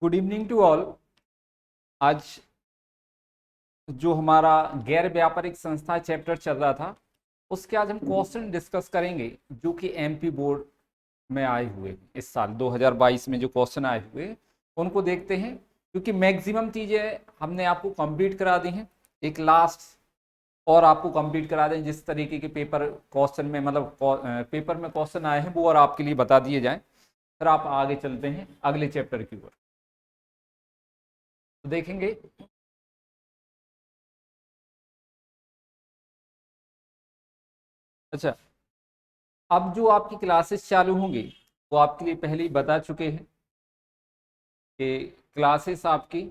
Good evening to all. आज जो हमारा गैर व्यापारिक संस्था चैप्टर चल रहा था, उसके आज हम क्वेश्चन डिस्कस करेंगे जो कि एमपी बोर्ड में आए हुए हैं। इस साल 2022 में जो क्वेश्चन आए हुए हैं, उनको देखते हैं, क्योंकि मैक्सिमम चीज़ें हमने आपको कंप्लीट करा दी हैं। एक लास्ट और आपको कंप्लीट करा दें, जिस तरीके के पेपर क्वेश्चन में मतलब पेपर में क्वेश्चन आए हैं वो और आपके लिए बता दिए जाएं। फिर आप आगे चलते हैं अगले चैप्टर की ओर। तो देखेंगे, अच्छा, अब जो आपकी क्लासेस चालू होंगी वो आपके लिए पहले ही बता चुके हैं कि क्लासेस आपकी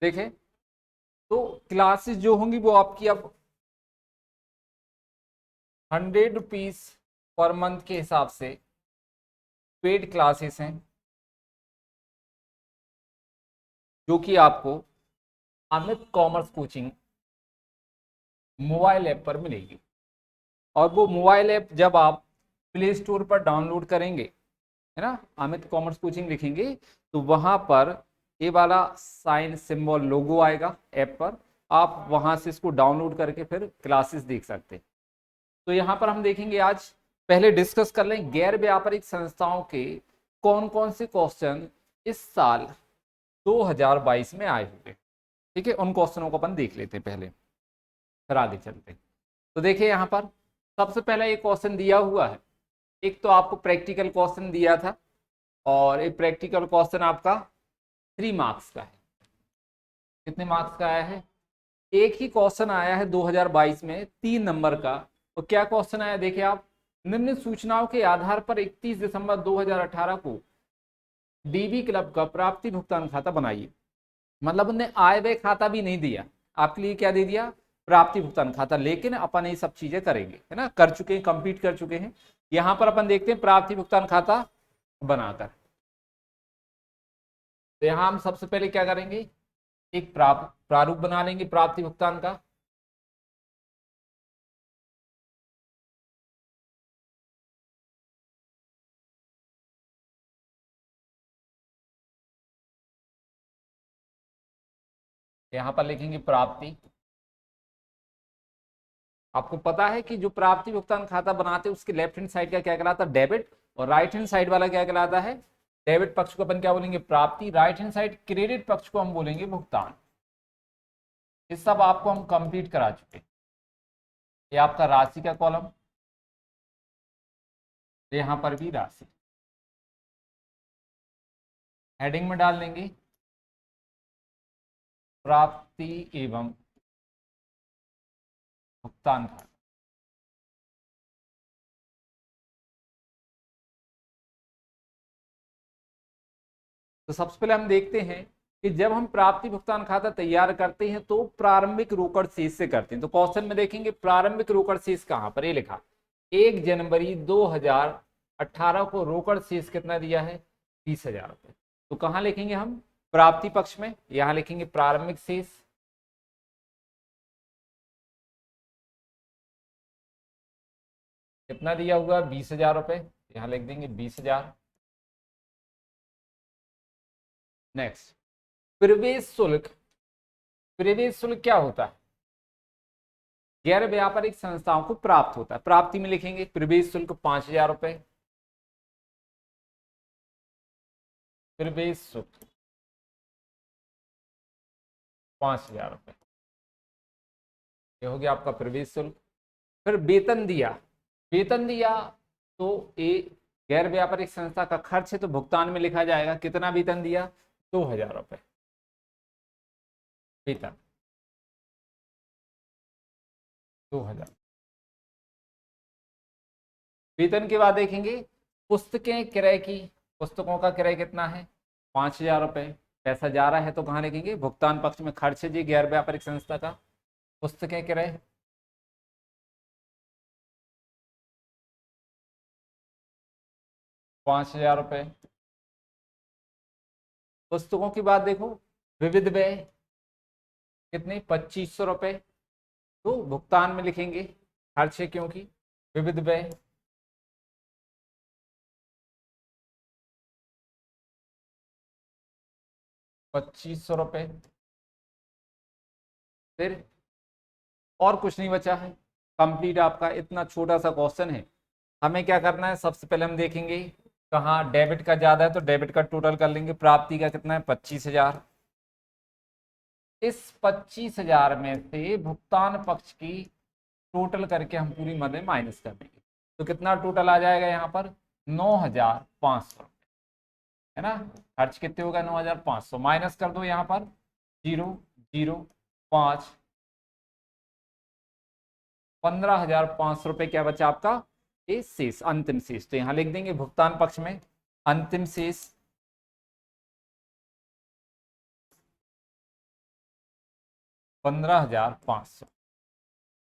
देखें, तो क्लासेस जो होंगी वो आपकी अब 100 रुपीज पर मंथ के हिसाब से पेड क्लासेस हैं, जो कि आपको Amit commerce coaching mobile app पर मिलेगी। और वो मोबाइल ऐप जब आप प्ले स्टोर पर डाउनलोड करेंगे, है ना, अमित कॉमर्स कोचिंग लिखेंगे, तो वहां पर ये वाला साइन सिंबल लोगो आएगा ऐप पर। आप वहां से इसको डाउनलोड करके फिर क्लासेस देख सकते हैं। तो यहाँ पर हम देखेंगे, आज पहले डिस्कस कर लें गैर व्यापारिक संस्थाओं के कौन कौन से क्वेश्चन इस साल 2022 में आए हुए। ठीक है, उन क्वेश्चनों को अपन देख लेते हैं पहले, फिर आगे चलते हैं। तो देखिए, यहाँ पर सबसे पहला एक क्वेश्चन दिया हुआ है। एक तो आपको प्रैक्टिकल क्वेश्चन दिया था, और एक प्रैक्टिकल क्वेश्चन आपका 3 मार्क्स का है। कितने मार्क्स का आया है? एक ही क्वेश्चन आया है 2022 में 3 नंबर का। तो क्या क्वेश्चन आया, देखिए आप, निम्न सूचनाओं के आधार पर 31 दिसंबर 2018 को डीबी क्लब का प्राप्ति भुगतान खाता बनाइए। मतलब उन्हें आय व्यय खाता भी नहीं दिया, आपके लिए क्या दे दिया, प्राप्ति भुगतान खाता। लेकिन अपन ये सब चीजें करेंगे, है ना, कर चुके हैं, कंप्लीट कर चुके हैं। यहां पर अपन देखते हैं प्राप्ति भुगतान खाता बनाकर। तो यहां हम सबसे पहले क्या करेंगे, एक प्रारूप बना लेंगे प्राप्ति भुगतान का। यहां पर लिखेंगे प्राप्ति। आपको पता है कि जो प्राप्ति भुगतान खाता बनाते हैं उसके लेफ्ट हैंड साइड का क्या कहलाता है, डेबिट, और राइट हैंड साइड वाला क्या कहलाता है, डेबिट पक्ष को अपन क्या बोलेंगे, प्राप्ति। राइट हैंड साइड क्रेडिट पक्ष को हम बोलेंगे भुगतान। ये सब आपको हम कंप्लीट करा चुके हैं। ये आपका राशि का कॉलम, यहां पर भी राशि हेडिंग में डाल देंगे प्राप्ति एवं भुगतान खाता। तो सबसे पहले हम देखते हैं कि जब हम प्राप्ति भुगतान खाता तैयार करते हैं तो प्रारंभिक रोकड़ शेष से करते हैं। तो क्वेश्चन में देखेंगे प्रारंभिक रोकड़ शेष कहां पर, ये लिखा 1 जनवरी 2018 को रोकड़ शेष कितना दिया है, 20,000 रुपए। तो कहां लिखेंगे हम, प्राप्ति पक्ष में, यहां लिखेंगे प्रारंभिक शेष। कितना दिया हुआ, 20,000 रुपए, यहां लिख देंगे 20,000। नेक्स्ट, प्रवेश शुल्क। प्रवेश शुल्क क्या होता है, गैर व्यापारिक संस्थाओं को प्राप्त होता है। प्राप्ति में लिखेंगे प्रवेश शुल्क 5,000 रुपए। प्रवेश शुल्क 5,000 रुपए, ये हो गया आपका प्रवेश शुल्क। फिर वेतन दिया। वेतन दिया तो ये गैर व्यापारिक संस्था का खर्च है, तो भुगतान में लिखा जाएगा कितना वेतन दिया, 2,000 रुपए वेतन, 2,000। वेतन के बाद देखेंगे पुस्तकें क्रय की। पुस्तकों का क्रय कितना है, 5,000 रुपए। पैसा जा रहा है तो कहाँ लिखेंगे, भुगतान पक्ष में खर्च है जी गैर व्यापारिक संस्था का, पुस्तकें क्रय, 5,000 रुपए। पुस्तकों की बात देखो, विविध व्यय कितने, 2500 रुपये। तो भुगतान में लिखेंगे खर्च है क्योंकि विविध व्यय 2500 रुपये। फिर और कुछ नहीं बचा है, कंप्लीट आपका इतना छोटा सा क्वेश्चन है। हमें क्या करना है, सबसे पहले हम देखेंगे कहाँ डेबिट का ज्यादा है तो डेबिट का टोटल कर लेंगे। प्राप्ति का कितना है, 25,000। इस 25,000 में से भुगतान पक्ष की टोटल करके हम पूरी मदे माइनस कर देंगे। तो कितना टोटल आ जाएगा यहाँ पर, 9,500, है ना। खर्च कितने होगा, 9,500, माइनस कर दो यहाँ पर 0,0,5, 15,500 रुपये क्या बचा आपका, ये शेष, अंतिम शेष। तो यहां लिख देंगे भुगतान पक्ष में अंतिम शेष 15,500,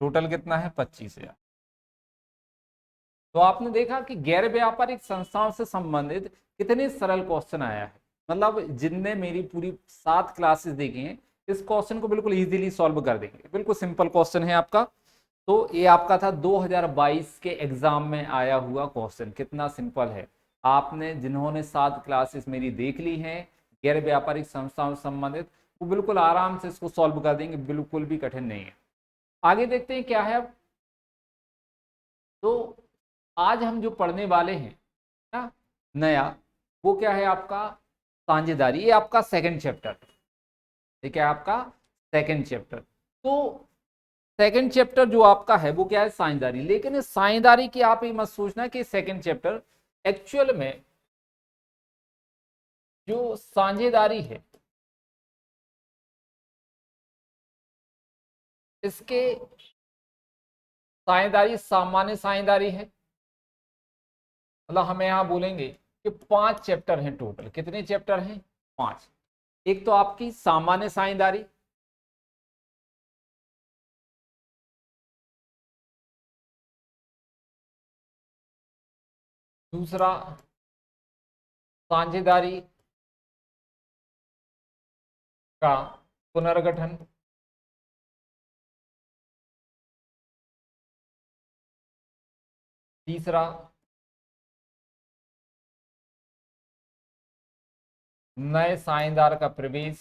टोटल कितना है 25,000। तो आपने देखा कि गैर व्यापारिक संस्थाओं से संबंधित कितने सरल क्वेश्चन आया है। मतलब जिनने मेरी पूरी 7 क्लासेस देखी हैं, इस क्वेश्चन को बिल्कुल इजीली सॉल्व कर देंगे। बिल्कुल सिंपल क्वेश्चन है आपका। तो ये आपका था 2022 के एग्जाम में आया हुआ क्वेश्चन। कितना सिंपल है, आपने जिन्होंने 7 क्लासेस मेरी देख ली हैं गैर व्यापारिक संस्थाओं से संबंधित, वो बिल्कुल आराम से इसको सॉल्व कर देंगे, बिल्कुल भी कठिन नहीं है। आगे देखते हैं क्या है अब। तो आज हम जो पढ़ने वाले हैं ना नया, वो क्या है आपका, साझेदारी। ये आपका सेकंड चैप्टर, ये क्या है आपका सेकंड चैप्टर। तो सेकंड चैप्टर जो आपका है वो क्या है, साझेदारी। लेकिन इस साझेदारी की आप ये मत सोचना कि सेकंड चैप्टर, एक्चुअल में जो साझेदारी है इसके, साझेदारी सामान्य साझेदारी है। मतलब हमें यहां बोलेंगे कि 5 चैप्टर हैं टोटल। कितने चैप्टर हैं, 5। एक तो आपकी सामान्य साझेदारी, दूसरा साझेदारी का पुनर्गठन, तीसरा नए साझेदार का प्रवेश,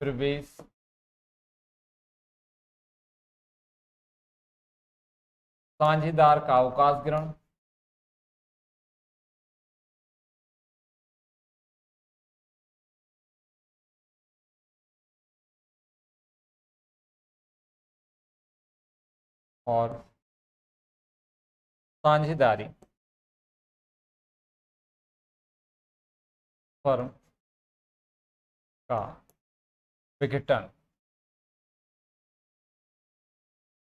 प्रवेश, साझेदार का अवकाश ग्रहण, और साझेदारी फर्म का विघटन।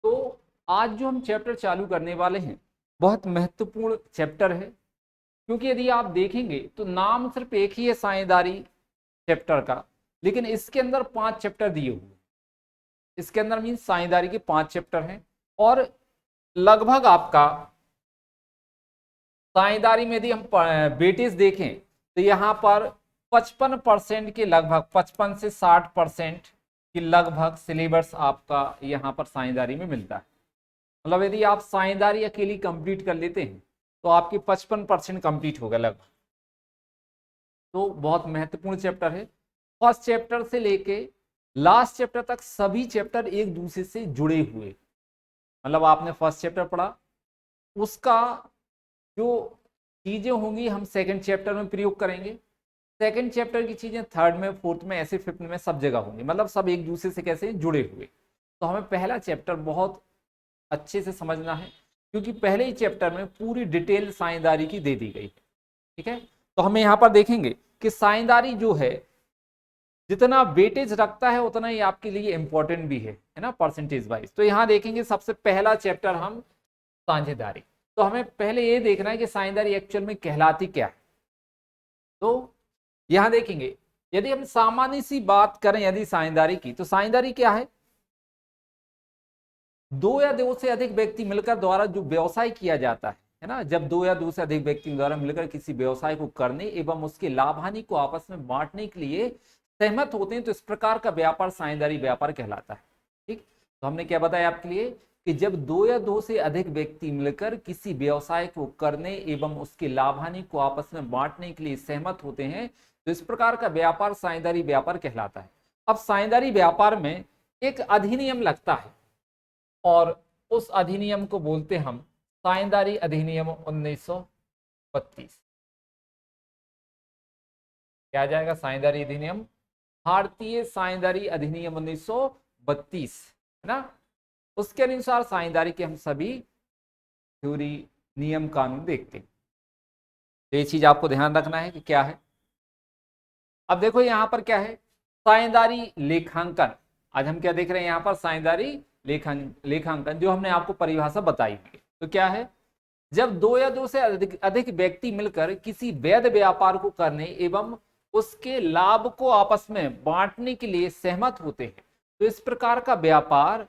तो आज जो हम चैप्टर चालू करने वाले हैं बहुत महत्वपूर्ण चैप्टर है, क्योंकि यदि आप देखेंगे तो नाम सिर्फ एक ही है साझेदारी चैप्टर का, लेकिन इसके अंदर 5 चैप्टर दिए हुए। इसके अंदर मीन साझेदारी के 5 चैप्टर हैं। और लगभग आपका साझेदारी में यदि हम वेटेज देखें तो यहाँ पर 55% के लगभग, 55 से 60% की लगभग सिलेबस आपका यहाँ पर साझेदारी में मिलता है। मतलब यदि आप साझेदारी अकेली कंप्लीट कर लेते हैं तो आपकी 55% कंप्लीट होगा लगभग। तो बहुत महत्वपूर्ण चैप्टर है। फर्स्ट चैप्टर से लेके लास्ट चैप्टर तक सभी चैप्टर एक दूसरे से जुड़े हुए। मतलब आपने फर्स्ट चैप्टर पढ़ा, उसका जो चीजें होंगी हम सेकंड चैप्टर में प्रयोग करेंगे। सेकंड चैप्टर की चीजें थर्ड में, फोर्थ में, ऐसे फिफ्थ में सब जगह होंगी। मतलब सब एक दूसरे से कैसे जुड़े हुए। तो हमें पहला चैप्टर बहुत अच्छे से समझना है, क्योंकि पहले ही चैप्टर में पूरी डिटेल साझेदारी की दे दी गई है। ठीक है, तो हमें यहाँ पर देखेंगे कि साझेदारी जो है जितना वेटेज रखता है उतना ही आपके लिए इंपॉर्टेंट भी है ना, परसेंटेज वाइज। तो यहाँ देखेंगे सबसे पहला चैप्टर हम साझेदारी। तो हमें पहले ये देखना है कि साझेदारी एक्चुअल में कहलाती क्या है। तो यहां देखेंगे यदि हम सामान्य सी बात करें यदि साझेदारी की, तो साझेदारी क्या है, दो या दो से अधिक व्यक्ति मिलकर द्वारा जो व्यवसाय किया जाता है ना, जब दो या दो से अधिक व्यक्ति द्वारा मिलकर किसी व्यवसाय को करने एवं उसके लाभ हानि को आपस में बांटने के लिए सहमत होते हैं, तो इस प्रकार का व्यापार साझेदारी व्यापार कहलाता है। ठीक, तो हमने क्या बताया आपके लिए कि जब दो या दो से अधिक व्यक्ति मिलकर किसी व्यवसाय को करने एवं उसके लाभ हानि को आपस में बांटने के लिए सहमत होते हैं, तो इस प्रकार का व्यापार साझेदारी व्यापार कहलाता है। अब साझेदारी व्यापार में एक अधिनियम लगता है और उस अधिनियम को बोलते हम साझेदारी अधिनियम 1932। क्या आ जाएगा? साझेदारी अधिनियम, भारतीय साझेदारी अधिनियम 1932, है ना। उसके अनुसार साझेदारी के हम सभी थ्योरी, नियम, कानून देखते हैं। तो ये चीज आपको ध्यान रखना है कि क्या है। अब देखो यहां पर क्या है, साझेदारी लेखांकन। आज हम क्या देख रहे हैं यहां पर? साझेदारी लेखांकन, जो हमने आपको परिभाषा बताई हुई है। तो क्या है, जब दो या दो से अधिक व्यक्ति मिलकर किसी वैध व्यापार को करने एवं उसके लाभ को आपस में बांटने के लिए सहमत होते हैं, तो इस प्रकार का व्यापार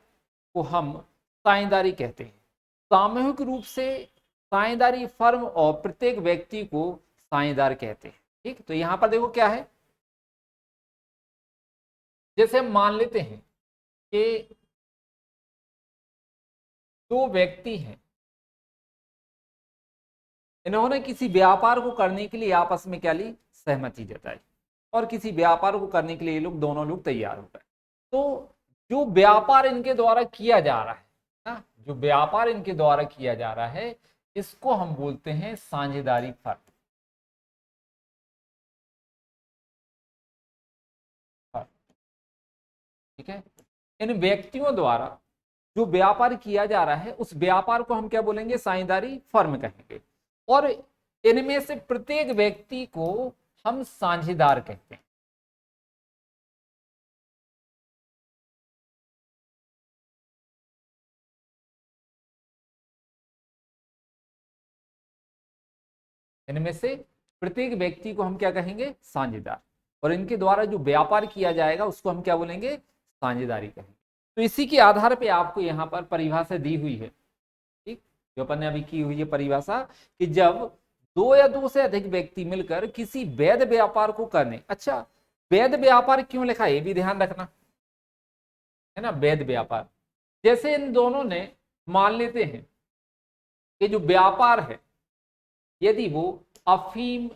को हम साझेदारी कहते हैं। सामूहिक रूप से साझेदारी फर्म और प्रत्येक व्यक्ति को साझेदार कहते हैं। ठीक, तो यहां पर देखो क्या है, जैसे हम मान लेते हैं कि दो व्यक्ति हैं, इन्होंने किसी व्यापार को करने के लिए आपस में क्या ली? सहमति जताई, और किसी व्यापार को करने के लिए ये लोग दोनों लोग तैयार हो गए। तो जो व्यापार इनके द्वारा किया जा रहा है ना, जो व्यापार इनके द्वारा किया जा रहा है, इसको हम बोलते हैं साझेदारी फर्म। ठीक है, इन व्यक्तियों द्वारा जो व्यापार किया जा रहा है, उस व्यापार को हम क्या बोलेंगे? साझेदारी फर्म कहेंगे। और इनमें से प्रत्येक व्यक्ति को हम साझेदार कहते हैं। इनमें से प्रत्येक व्यक्ति को हम क्या कहेंगे? साझेदार। और इनके द्वारा जो व्यापार किया जाएगा उसको हम क्या बोलेंगे? साझेदारी कहेंगे। तो इसी के आधार पे आपको यहाँ पर परिभाषा दी हुई है। ठीक, जो अपन ने अभी की हुई है परिभाषा, कि जब दो या दो से अधिक व्यक्ति मिलकर किसी वैध व्यापार को करने। अच्छा, वैध व्यापार क्यों लिखा है ये भी ध्यान रखना, है ना। वैध व्यापार, जैसे इन दोनों ने, मान लेते हैं कि जो व्यापार है, यदि वो अफीम,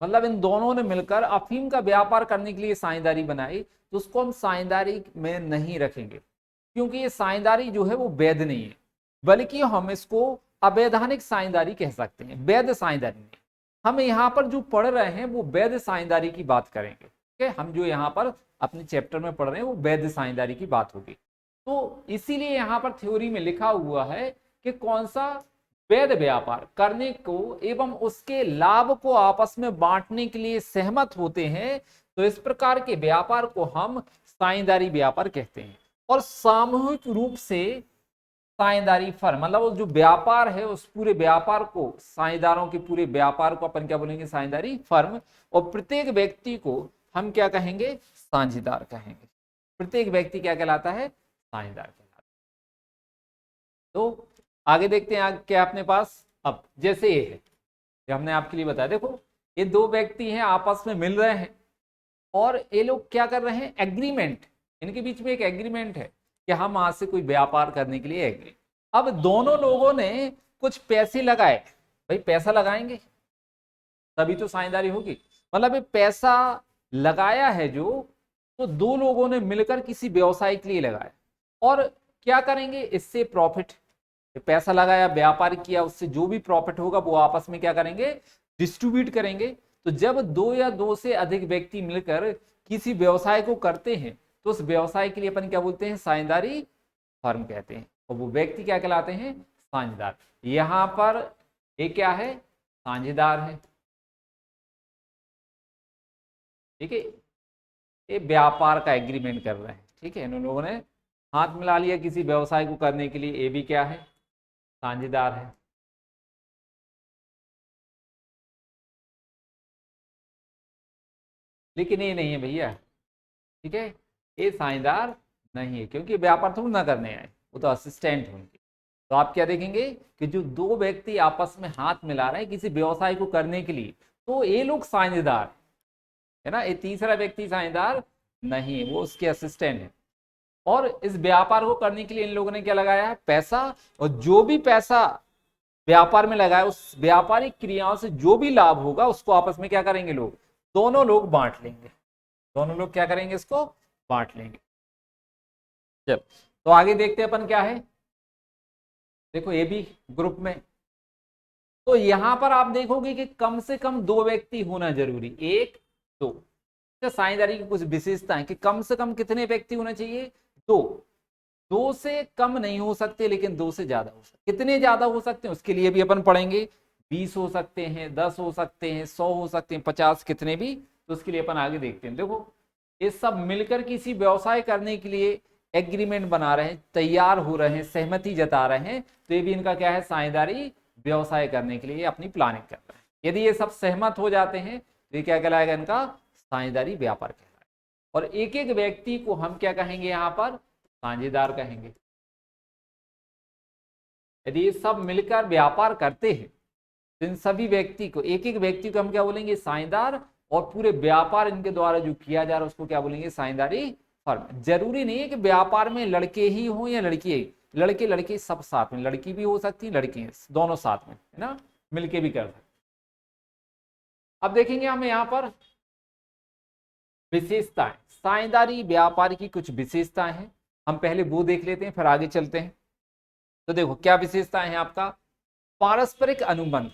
मतलब इन दोनों ने मिलकर अफीम का व्यापार करने के लिए साझेदारी बनाई, तो उसको हम साझेदारी में नहीं रखेंगे, क्योंकि ये साझेदारी जो है वो वैध नहीं है, बल्कि हम इसको अवैधानिक साझेदारी कह सकते हैं, वैध साझेदारी नहीं। हम यहाँ पर जो पढ़ रहे हैं वो वैध साझेदारी की बात करेंगे। ठीक है, हम जो यहाँ पर अपने चैप्टर में पढ़ रहे हैं वो वैध साझेदारी की बात होगी। तो इसीलिए यहाँ पर थ्योरी में लिखा हुआ है कि कौन सा? वैध व्यापार करने को एवं उसके लाभ को आपस में बांटने के लिए सहमत होते हैं, तो इस प्रकार के व्यापार को हम साझेदारी व्यापार कहते हैं। और सामूहिक रूप से साझेदारी फर्म, मतलब वो जो व्यापार है उस पूरे व्यापार को, साझेदारों के पूरे व्यापार को अपन क्या बोलेंगे? साझेदारी फर्म। और प्रत्येक व्यक्ति को हम क्या कहेंगे? साझेदार कहेंगे। प्रत्येक व्यक्ति क्या कहलाता है? साझेदार कहलाता है। तो आगे देखते हैं आगे क्या अपने पास। अब जैसे ये है, ये हमने आपके लिए बताया, देखो ये दो व्यक्ति हैं, आपस में मिल रहे हैं और ये लोग क्या कर रहे हैं? एग्रीमेंट, इनके बीच में एक एग्रीमेंट है कि हम आज से कोई व्यापार करने के लिए एग्री। अब दोनों लोगों ने कुछ पैसे लगाए, भाई पैसा लगाएंगे तभी तो साझेदारी होगी। मतलब ये पैसा लगाया है जो, तो दो लोगों ने मिलकर किसी व्यवसाय के लिए लगाया, और क्या करेंगे? इससे प्रॉफिट, पैसा लगाया, व्यापार किया, उससे जो भी प्रॉफिट होगा वो आपस में क्या करेंगे? डिस्ट्रीब्यूट करेंगे। तो जब दो या दो से अधिक व्यक्ति मिलकर किसी व्यवसाय को करते हैं, तो उस व्यवसाय के लिए अपन क्या बोलते हैं? साझेदारी फर्म कहते हैं। और वो व्यक्ति क्या कहलाते हैं? साझेदार। यहां पर ये क्या है? साझेदार है। ठीक है, ये व्यापार का एग्रीमेंट कर रहे हैं। ठीक है, इन लोगों ने हाथ मिला लिया किसी व्यवसाय को करने के लिए, ये भी क्या है? साझेदार है। लेकिन ये नहीं है भैया, ठीक है, ये साझेदार नहीं है, क्योंकि व्यापार थोड़ा ना करने आए, वो तो असिस्टेंट होंगे। तो आप क्या देखेंगे कि जो दो व्यक्ति आपस में हाथ मिला रहे हैं किसी व्यवसाय को करने के लिए, तो ये लोग साझेदार है ना, ये तीसरा व्यक्ति साझेदार नहीं, वो उसके असिस्टेंट है। और इस व्यापार को करने के लिए इन लोगों ने क्या लगाया है, पैसा, और जो भी पैसा व्यापार में लगाया उस व्यापारिक क्रियाओं से जो भी लाभ होगा उसको आपस में क्या करेंगे लोग, दोनों लोग बांट लेंगे, दोनों लोग क्या करेंगे, इसको बांट लेंगे। चल, तो आगे देखते हैं अपन क्या है। देखो ये भी ग्रुप में, तो यहां पर आप देखोगे कि कम से कम दो व्यक्ति होना जरूरी, एक दो। साझेदारी की कुछ विशेषता है कि कम से कम कितने व्यक्ति होना चाहिए, दो। दो से कम नहीं हो सकते, लेकिन दो से ज्यादा हो सकते। कितने ज्यादा हो सकते हैं उसके लिए भी अपन पढ़ेंगे, 20 हो सकते हैं, 10 हो सकते हैं, 100 हो सकते हैं, 50, कितने भी, तो उसके लिए अपन आगे देखते हैं। देखो ये सब मिलकर किसी व्यवसाय करने के लिए एग्रीमेंट बना रहे हैं, तैयार हो रहे हैं, सहमति जता रहे हैं, तो ये भी इनका क्या है, साझेदारी व्यवसाय करने के लिए अपनी प्लानिंग कर रहे हैं। यदि ये सब सहमत हो जाते हैं तो ये क्या कहलाएगा, इनका साझेदारी व्यापार कहलाएगा। और एक एक व्यक्ति को हम क्या कहेंगे, यहां पर साझेदार कहेंगे। यदि ये सब मिलकर व्यापार करते हैं तो इन सभी व्यक्ति को, एक एक व्यक्ति को हम क्या बोलेंगे, साझेदार, और पूरे व्यापार इनके द्वारा जो किया जा रहा है उसको क्या बोलेंगे, साझेदारी फर्म। जरूरी नहीं है कि व्यापार में लड़के ही हो या लड़की, लड़के लड़के सब साथ में, लड़की भी हो सकती है, लड़के दोनों साथ में, है ना, मिलके भी कर सकते। अब देखेंगे हम यहाँ पर विशेषताएं, साझेदारी व्यापार की कुछ विशेषताएं हैं, हम पहले वो देख लेते हैं फिर आगे चलते हैं। तो देखो क्या विशेषताएं हैं आपका, पारस्परिक अनुबंध।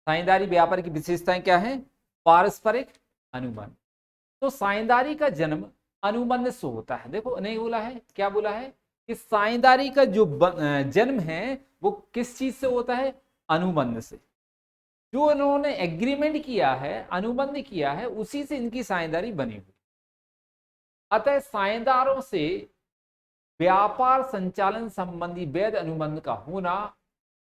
साझेदारी व्यापार की विशेषताएं क्या है, पारस्परिक अनुबंध। तो साझेदारी का जन्म अनुबंध से होता है। देखो नहीं बोला है, क्या बोला है कि साझेदारी का जो जन्म है वो किस चीज से होता है, अनुबंध से। जो इन्होंने एग्रीमेंट किया है, अनुबंध किया है, उसी से इनकी साझेदारी बनी हुई। अतः साझेदारों से व्यापार संचालन संबंधी वैध अनुबंध का होना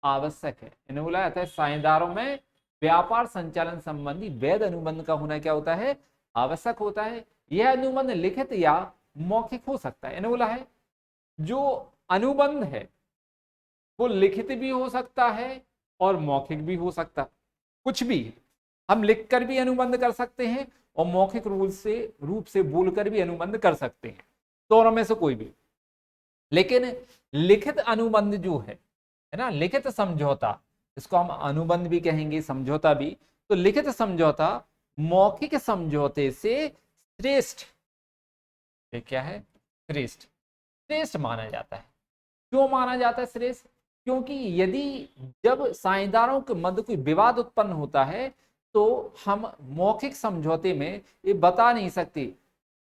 आवश्यक है। इन्होंने बोला अतः साझेदारों में व्यापार संचालन संबंधी वैध अनुबंध का होना क्या होता है, आवश्यक होता है। यह अनुबंध लिखित या मौखिक हो सकता है। इन्होंने बोला है जो अनुबंध है वो लिखित भी हो सकता है और मौखिक भी हो सकता है, कुछ भी। हम लिखकर भी अनुबंध कर सकते हैं और मौखिक रूप से बोलकर भी अनुबंध कर सकते हैं, दोनों में से कोई भी। लेकिन लिखित अनुबंध जो है ना, लिखित समझौता, इसको हम अनुबंध भी कहेंगे, समझौता भी। तो लिखित समझौता मौखिक समझौते से श्रेष्ठ, ये क्या है, श्रेष्ठ, श्रेष्ठ माना जाता है। क्यों माना जाता है श्रेष्ठ, क्योंकि यदि जब साझेदारों के मध्य कोई विवाद उत्पन्न होता है तो हम मौखिक समझौते में ये बता नहीं सकते,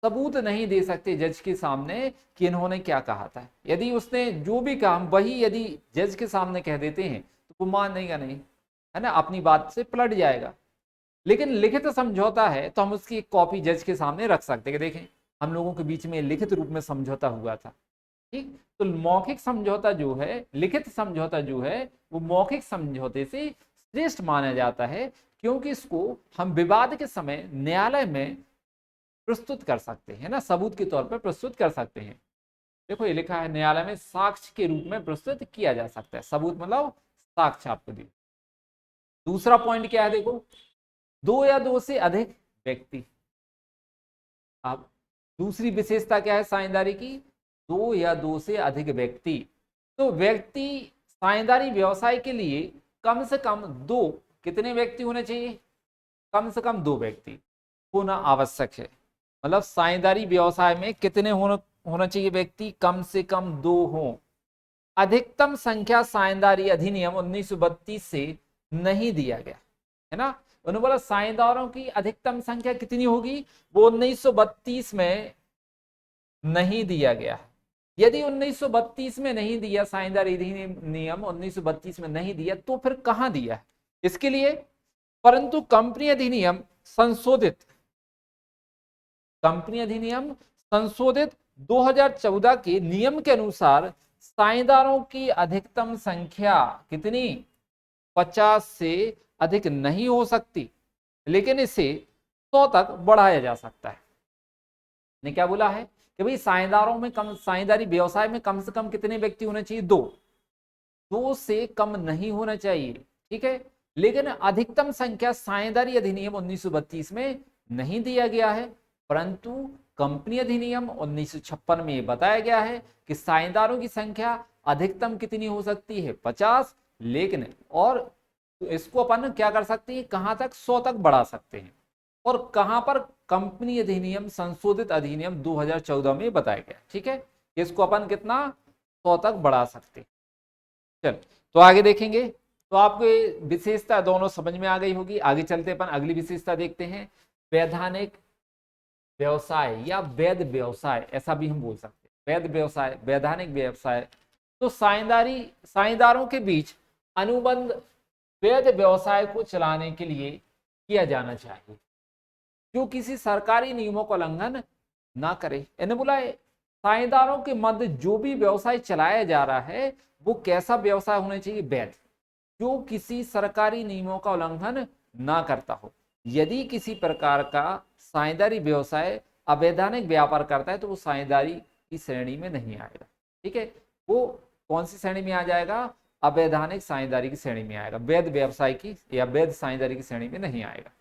सबूत नहीं दे सकते जज के सामने कि इन्होंने क्या कहा था। यदि उसने जो भी कहा वही यदि जज के सामने कह देते हैं तो वो मानेगा नहीं, है ना, अपनी बात से पलट जाएगा। लेकिन लिखित समझौता है तो हम उसकी एक कॉपी जज के सामने रख सकते हैं कि देखें हम लोगों के बीच में लिखित रूप में समझौता हुआ था। ठीक, तो मौखिक समझौता जो है, लिखित समझौता जो है, वो मौखिक समझौते से श्रेष्ठ माना जाता है, क्योंकि इसको हम विवाद के समय न्यायालय में प्रस्तुत कर सकते हैं ना, सबूत के तौर पर प्रस्तुत कर सकते हैं। देखो ये लिखा है न्यायालय में साक्ष्य के रूप में प्रस्तुत किया जा सकता है, सबूत मतलब साक्ष्य आपको दी। दूसरा पॉइंट क्या है, देखो दो या दो से अधिक व्यक्ति। अब दूसरी विशेषता क्या है साझेदारी की, दो या दो से अधिक व्यक्ति। तो व्यक्ति साझेदारी व्यवसाय के लिए कम से कम दो, कितने व्यक्ति होने चाहिए, कम से कम दो व्यक्ति होना आवश्यक है। मतलब साझेदारी व्यवसाय में कितने होना चाहिए व्यक्ति, कम से कम दो हो। अधिकतम संख्या साझेदारी अधिनियम 1932 से नहीं दिया गया, है ना। उन्होंने बोला साझेदारों की अधिकतम संख्या कितनी होगी, वो 1932 में नहीं दिया गया। यदि 1932 में नहीं दिया, साझेदारी अधिनियम 1932 में नहीं दिया, तो फिर कहां दिया है इसके लिए, परंतु कंपनी अधिनियम संशोधित, कंपनी अधिनियम संशोधित 2014 के नियम के अनुसार साझेदारों की अधिकतम संख्या कितनी, 50 से अधिक नहीं हो सकती, लेकिन इसे 100 तक बढ़ाया जा सकता है। ने क्या बोला है कि भाई साझेदारों में कम, साझेदारी व्यवसाय में कम से कम कितने व्यक्ति होने चाहिए? 2 से कम नहीं होना चाहिए, ठीक है। लेकिन अधिकतम संख्या साझेदारी अधिनियम 1932 में नहीं दिया गया है, परंतु कंपनी अधिनियम 1956 में यह बताया गया है कि साझेदारों की संख्या अधिकतम कितनी हो सकती है? 50। लेकिन और इसको अपन क्या कर सकते हैं, कहां तक? 100 तक बढ़ा सकते हैं। और कहां पर? कंपनी अधिनियम संशोधित अधिनियम 2014 में बताया गया, ठीक है। इसको अपन कितना? 100 तक बढ़ा सकते हैं। चल, तो आगे देखेंगे। तो आपको ये विशेषता दोनों समझ में आ गई होगी। आगे चलते अपन अगली विशेषता देखते हैं, वैधानिक व्यवसाय या वैध व्यवसाय, ऐसा भी हम बोल सकते हैं। वैध व्यवसाय, वैधानिक व्यवसाय। तो साझेदारों के बीच अनुबंध वैध व्यवसाय को चलाने के लिए किया जाना चाहिए, जो किसी सरकारी नियमों का उल्लंघन ना करे। इन्हें बोला है साझेदारों के मध्य जो भी व्यवसाय चलाया जा रहा है वो कैसा व्यवसाय होना चाहिए? वैध, जो किसी सरकारी नियमों का उल्लंघन ना करता हो। यदि किसी प्रकार का साझेदारी व्यवसाय अवैधानिक व्यापार करता है तो वो साझेदारी की श्रेणी में नहीं आएगा, ठीक है। वो कौन सी श्रेणी में आ जाएगा? अवैधानिक साझेदारी की श्रेणी में आएगा, वैध व्यवसाय की या वैध साझेदारी की श्रेणी में नहीं आएगा।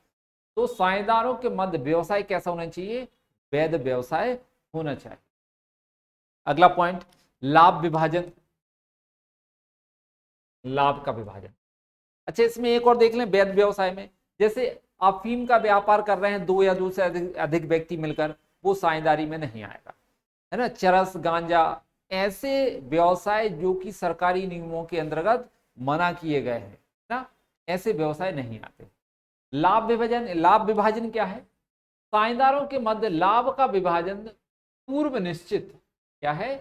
तो साझेदारों के मध्य व्यवसाय कैसा होना चाहिए? वैध व्यवसाय होना चाहिए। अगला पॉइंट, लाभ विभाजन, लाभ का विभाजन। अच्छा, इसमें एक और देख लें वैध व्यवसाय में, जैसे अफीम का व्यापार कर रहे हैं 2 या 2 से अधिक व्यक्ति मिलकर, वो साझेदारी में नहीं आएगा, है ना। चरस, गांजा, ऐसे व्यवसाय जो कि सरकारी नियमों के अंतर्गत मना किए गए हैं ना, ऐसे व्यवसाय नहीं आते। लाभ विभाजन, लाभ विभाजन क्या है? साझेदारों के मध्य लाभ का विभाजन पूर्व निश्चित, क्या है?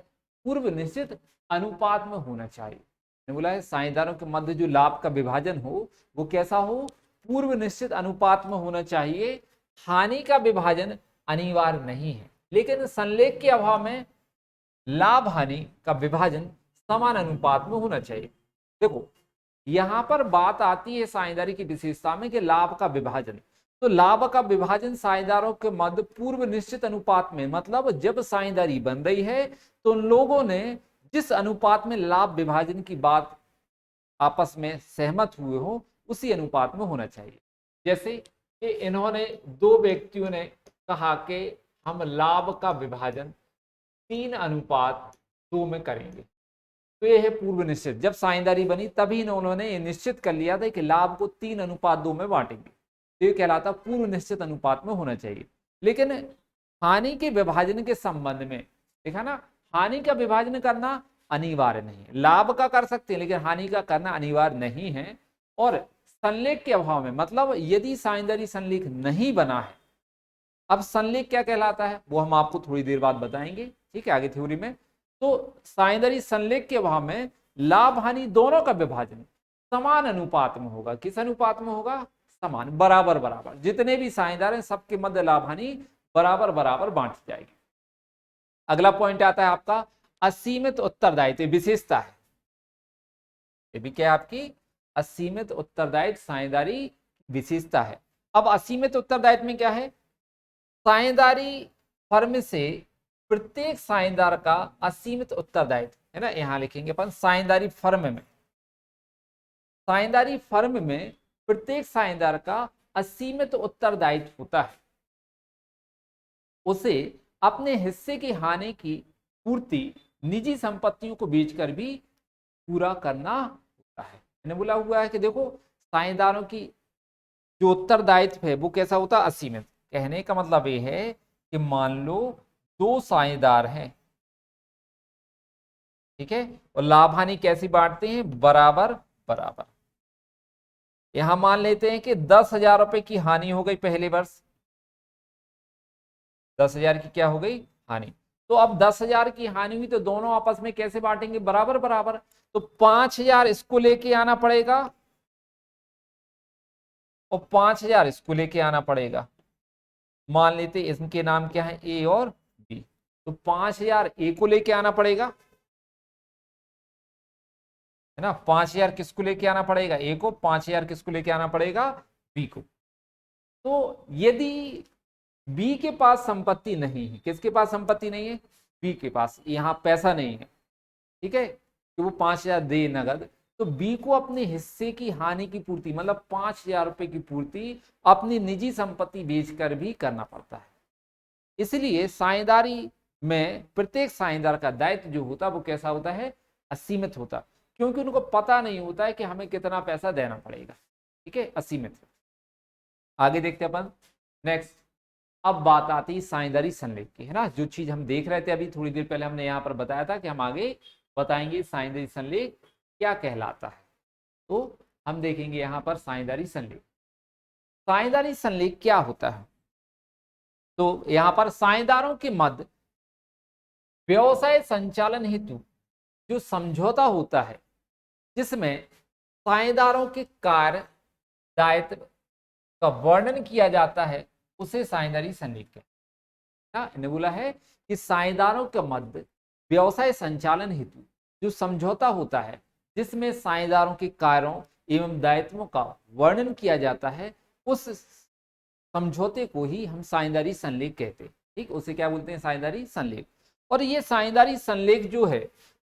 पूर्व निश्चित अनुपात में होना चाहिए। ने बोला है साझेदारों के मध्य जो लाभ का विभाजन हो वो कैसा हो? पूर्व निश्चित अनुपात में होना चाहिए। हानि का विभाजन अनिवार्य नहीं है, लेकिन संलेख के अभाव में लाभ हानि का विभाजन समान अनुपात में होना चाहिए। देखो, यहां पर बात आती है साझेदारी की विशेषता में कि लाभ का विभाजन। तो लाभ का विभाजन साझेदारों के मध्य पूर्व निश्चित अनुपात में, मतलब जब साझेदारी बन रही है तो उन लोगों ने जिस अनुपात में लाभ विभाजन की बात आपस में सहमत हुए हो उसी अनुपात में होना चाहिए। जैसे कि इन्होंने 2 व्यक्तियों ने कहा कि हम लाभ का विभाजन 3:2 में करेंगे, तो यह है पूर्व निश्चित। जब साझेदारी बनी तभी उन्होंने ये निश्चित कर लिया था कि लाभ को 3:2 में बांटेंगे, तो ये कहलाता पूर्व निश्चित अनुपात में होना चाहिए। लेकिन हानि के विभाजन के संबंध में देखा ना, हानि का विभाजन करना अनिवार्य नहीं है। लाभ का कर सकते हैं लेकिन हानि का करना अनिवार्य नहीं है। और संलेख के अभाव में, मतलब यदि साझेदारी संलेख नहीं बना है, अब संलेख क्या कहलाता है वो हम आपको थोड़ी देर बाद बताएंगे, ठीक है, आगे थ्योरी में। तो साझेदारी संलेख के अभाव में लाभ हानि दोनों का विभाजन समान अनुपात में होगा। किस अनुपात में होगा? समान, बराबर बराबर। जितने भी साझेदार हैं सबके मध्य लाभ हानि बराबर बराबर बांटी जाएगी। अगला पॉइंट आता है आपका असीमित उत्तरदायित्व, विशेषता है ये भी क्या है आपकी? असीमित उत्तरदायित्व साझेदारी विशेषता है। अब असीमित उत्तरदायित्व में क्या है? साझेदारी फर्म से प्रत्येक साझेदार का असीमित उत्तरदायित्व है ना, यहां लिखेंगे अपन साझेदारी फर्म में, साझेदारी फर्म में प्रत्येक साझेदार का असीमित उत्तरदायित्व होता है। उसे अपने हिस्से की हानि की पूर्ति निजी संपत्तियों को बेचकर भी पूरा करना होता है। मैंने बोला हुआ है कि देखो साझेदारों की जो उत्तरदायित्व है वो कैसा होता है? असीमित। कहने का मतलब ये है कि मान लो 2 साझेदार हैं, ठीक है, और लाभ हानि कैसी बांटते हैं? बराबर बराबर। यहां मान लेते हैं कि 10,000 रुपए की हानि हो गई पहले वर्ष, 10,000 की क्या हो गई? हानि। तो अब 10,000 की हानि हुई तो दोनों आपस में कैसे बांटेंगे? बराबर बराबर। तो 5,000 इसको लेके आना पड़ेगा और 5,000 इसको लेके आना पड़ेगा। मान लेते इनके नाम क्या है? ए और बी। तो 5,000 ए को लेके आना पड़ेगा, है ना। 5,000 किसको लेके आना पड़ेगा? ए को। 5,000 किसको लेके आना पड़ेगा? बी को। तो यदि बी के पास संपत्ति नहीं है। किसके पास संपत्ति नहीं है? बी के पास यहाँ पैसा नहीं है, ठीक है, कि वो 5,000 दे नगद। तो बी को अपने हिस्से की हानि की पूर्ति, मतलब 5,000 रुपए की पूर्ति अपनी निजी संपत्ति बेचकर भी करना पड़ता है। इसलिए साझेदारी में प्रत्येक साझेदार का दायित्व जो होता है वो कैसा होता है? असीमित होता, क्योंकि उनको पता नहीं होता है कि हमें कितना पैसा देना पड़ेगा, ठीक है, असीमित। आगे देखते हैं अपन नेक्स्ट। अब बात आती है साझेदारी संलेख की, है ना, जो चीज हम देख रहे थे अभी थोड़ी देर पहले हमने यहाँ पर बताया था कि हम आगे बताएंगे साझेदारी संलेख क्या कहलाता है। तो हम देखेंगे यहाँ पर साझेदारी संलेख। साझेदारी संलेख क्या होता है? तो यहाँ पर साझेदारों के मध्य व्यवसाय संचालन हेतु जो समझौता होता है, जिसमें साझेदारों के कार्य दायित्व का वर्णन किया जाता है, उसे साझेदारी संलेख कहते हैं। इन्हें बोला है कि साझेदारों के मध्य व्यवसाय संचालन हेतु जो समझौता होता है, जिसमें साझेदारों के कार्यों एवं दायित्वों का वर्णन किया जाता है, उस समझौते को ही हम साझेदारी संलेख कहते हैं। ठीक, उसे क्या बोलते हैं? साझेदारी संलेख। और ये साझेदारी संलेख जो है,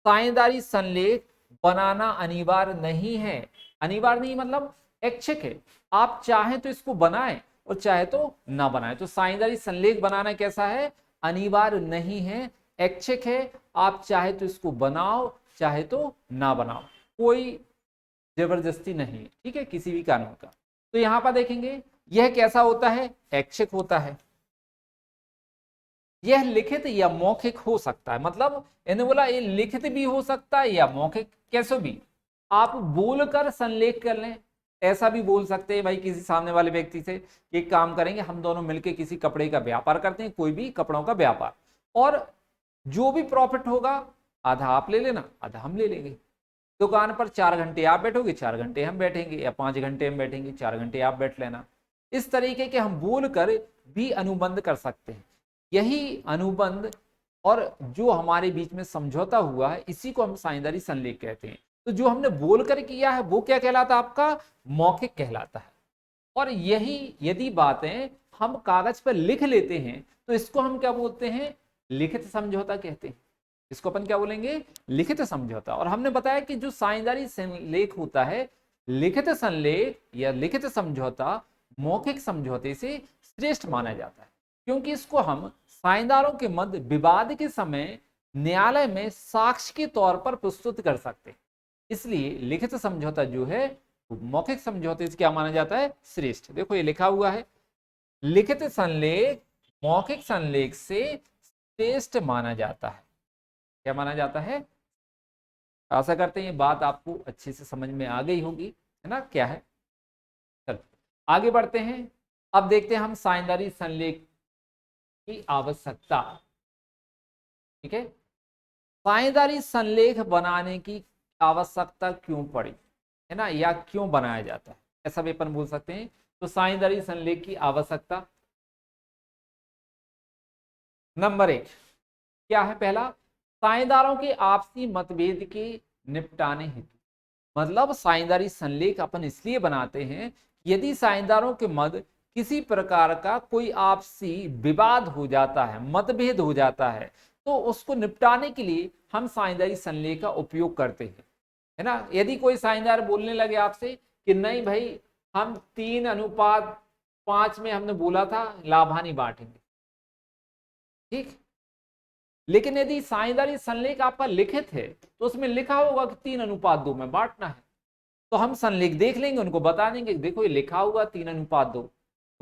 साझेदारी संलेख बनाना अनिवार्य नहीं है। अनिवार्य नहीं मतलब ऐच्छिक है। आप चाहें तो इसको बनाएं और चाहे तो ना बनाएं। तो साझेदारी संलेख बनाना कैसा है? अनिवार्य नहीं है, ऐच्छिक है। आप चाहे तो इसको बनाओ, चाहे तो ना बनाओ, कोई जबरदस्ती नहीं है, ठीक है, किसी भी कानून का। तो यहां पर देखेंगे यह कैसा होता है? ऐच्छिक होता है। यह लिखित या मौखिक हो सकता है, मतलब इन्होंने बोला ये लिखित भी हो सकता है या मौखिक, कैसे भी। आप बोलकर संलेख कर लें, ऐसा भी बोल सकते हैं भाई किसी सामने वाले व्यक्ति से, एक काम करेंगे हम दोनों मिलकर किसी कपड़े का व्यापार करते हैं, कोई भी कपड़ों का व्यापार, और जो भी प्रॉफिट होगा आधा आप ले लेना, आधा हम ले लेंगे। दुकान पर 4 घंटे आप बैठोगे, 4 घंटे हम बैठेंगे, या 5 घंटे हम बैठेंगे, 4 घंटे आप बैठ लेना। इस तरीके के हम बोलकर भी अनुबंध कर सकते हैं। यही अनुबंध और जो हमारे बीच में समझौता हुआ है, इसी को हम साझेदारी संलेख कहते हैं। तो जो हमने बोलकर किया है वो क्या कहलाता है? आपका मौखिक कहलाता है। और यही यदि बातें हम कागज पर लिख लेते हैं तो इसको हम क्या बोलते हैं? लिखित समझौता कहते हैं। इसको अपन क्या बोलेंगे? लिखित समझौता। और हमने बताया कि जो साझेदारी संलेख होता है, लिखित संलेख या लिखित समझौता मौखिक समझौते से श्रेष्ठ माना जाता है, क्योंकि इसको हम साझेदारों के मध्य विवाद के समय न्यायालय में साक्ष्य के तौर पर प्रस्तुत कर सकते हैं। इसलिए लिखित समझौता जो है वो मौखिक समझौते से क्या माना जाता है? श्रेष्ठ। देखो ये लिखा हुआ है, लिखित संलेख मौखिक संलेख से श्रेष्ठ माना जाता है। क्या माना जाता है? आशा करते हैं ये बात आपको अच्छे से समझ में आ गई होगी, है ना, क्या है। चलो आगे बढ़ते हैं। अब देखते हैं हम साझेदारी संलेख की आवश्यकता। ठीक है, साझेदारी संलेख बनाने की आवश्यकता क्यों पड़ी, है ना, या क्यों बनाया जाता है, ऐसा भी अपन बोल सकते हैं। तो साझेदारी संलेख की आवश्यकता नंबर 1 क्या है? पहला, साझेदारों के आपसी मतभेद के निपटाने हेतु। मतलब साझेदारी संलेख अपन इसलिए बनाते हैं, यदि साझेदारों के मध्य किसी प्रकार का कोई आपसी विवाद हो जाता है, मतभेद हो जाता है, तो उसको निपटाने के लिए हम साझेदारी संलेख का उपयोग करते हैं, है ना। यदि कोई साझेदार बोलने लगे आपसे कि नहीं भाई हम 3:5 में हमने बोला था लाभ हानि बांटेंगे, ठीक, लेकिन यदि साझेदारी संलेख आपका लिखित है तो उसमें लिखा होगा कि 3:2 में बांटना है, तो हम संलेख देख लेंगे, उनको बता देंगे देखो ये लिखा हुआ 3:2,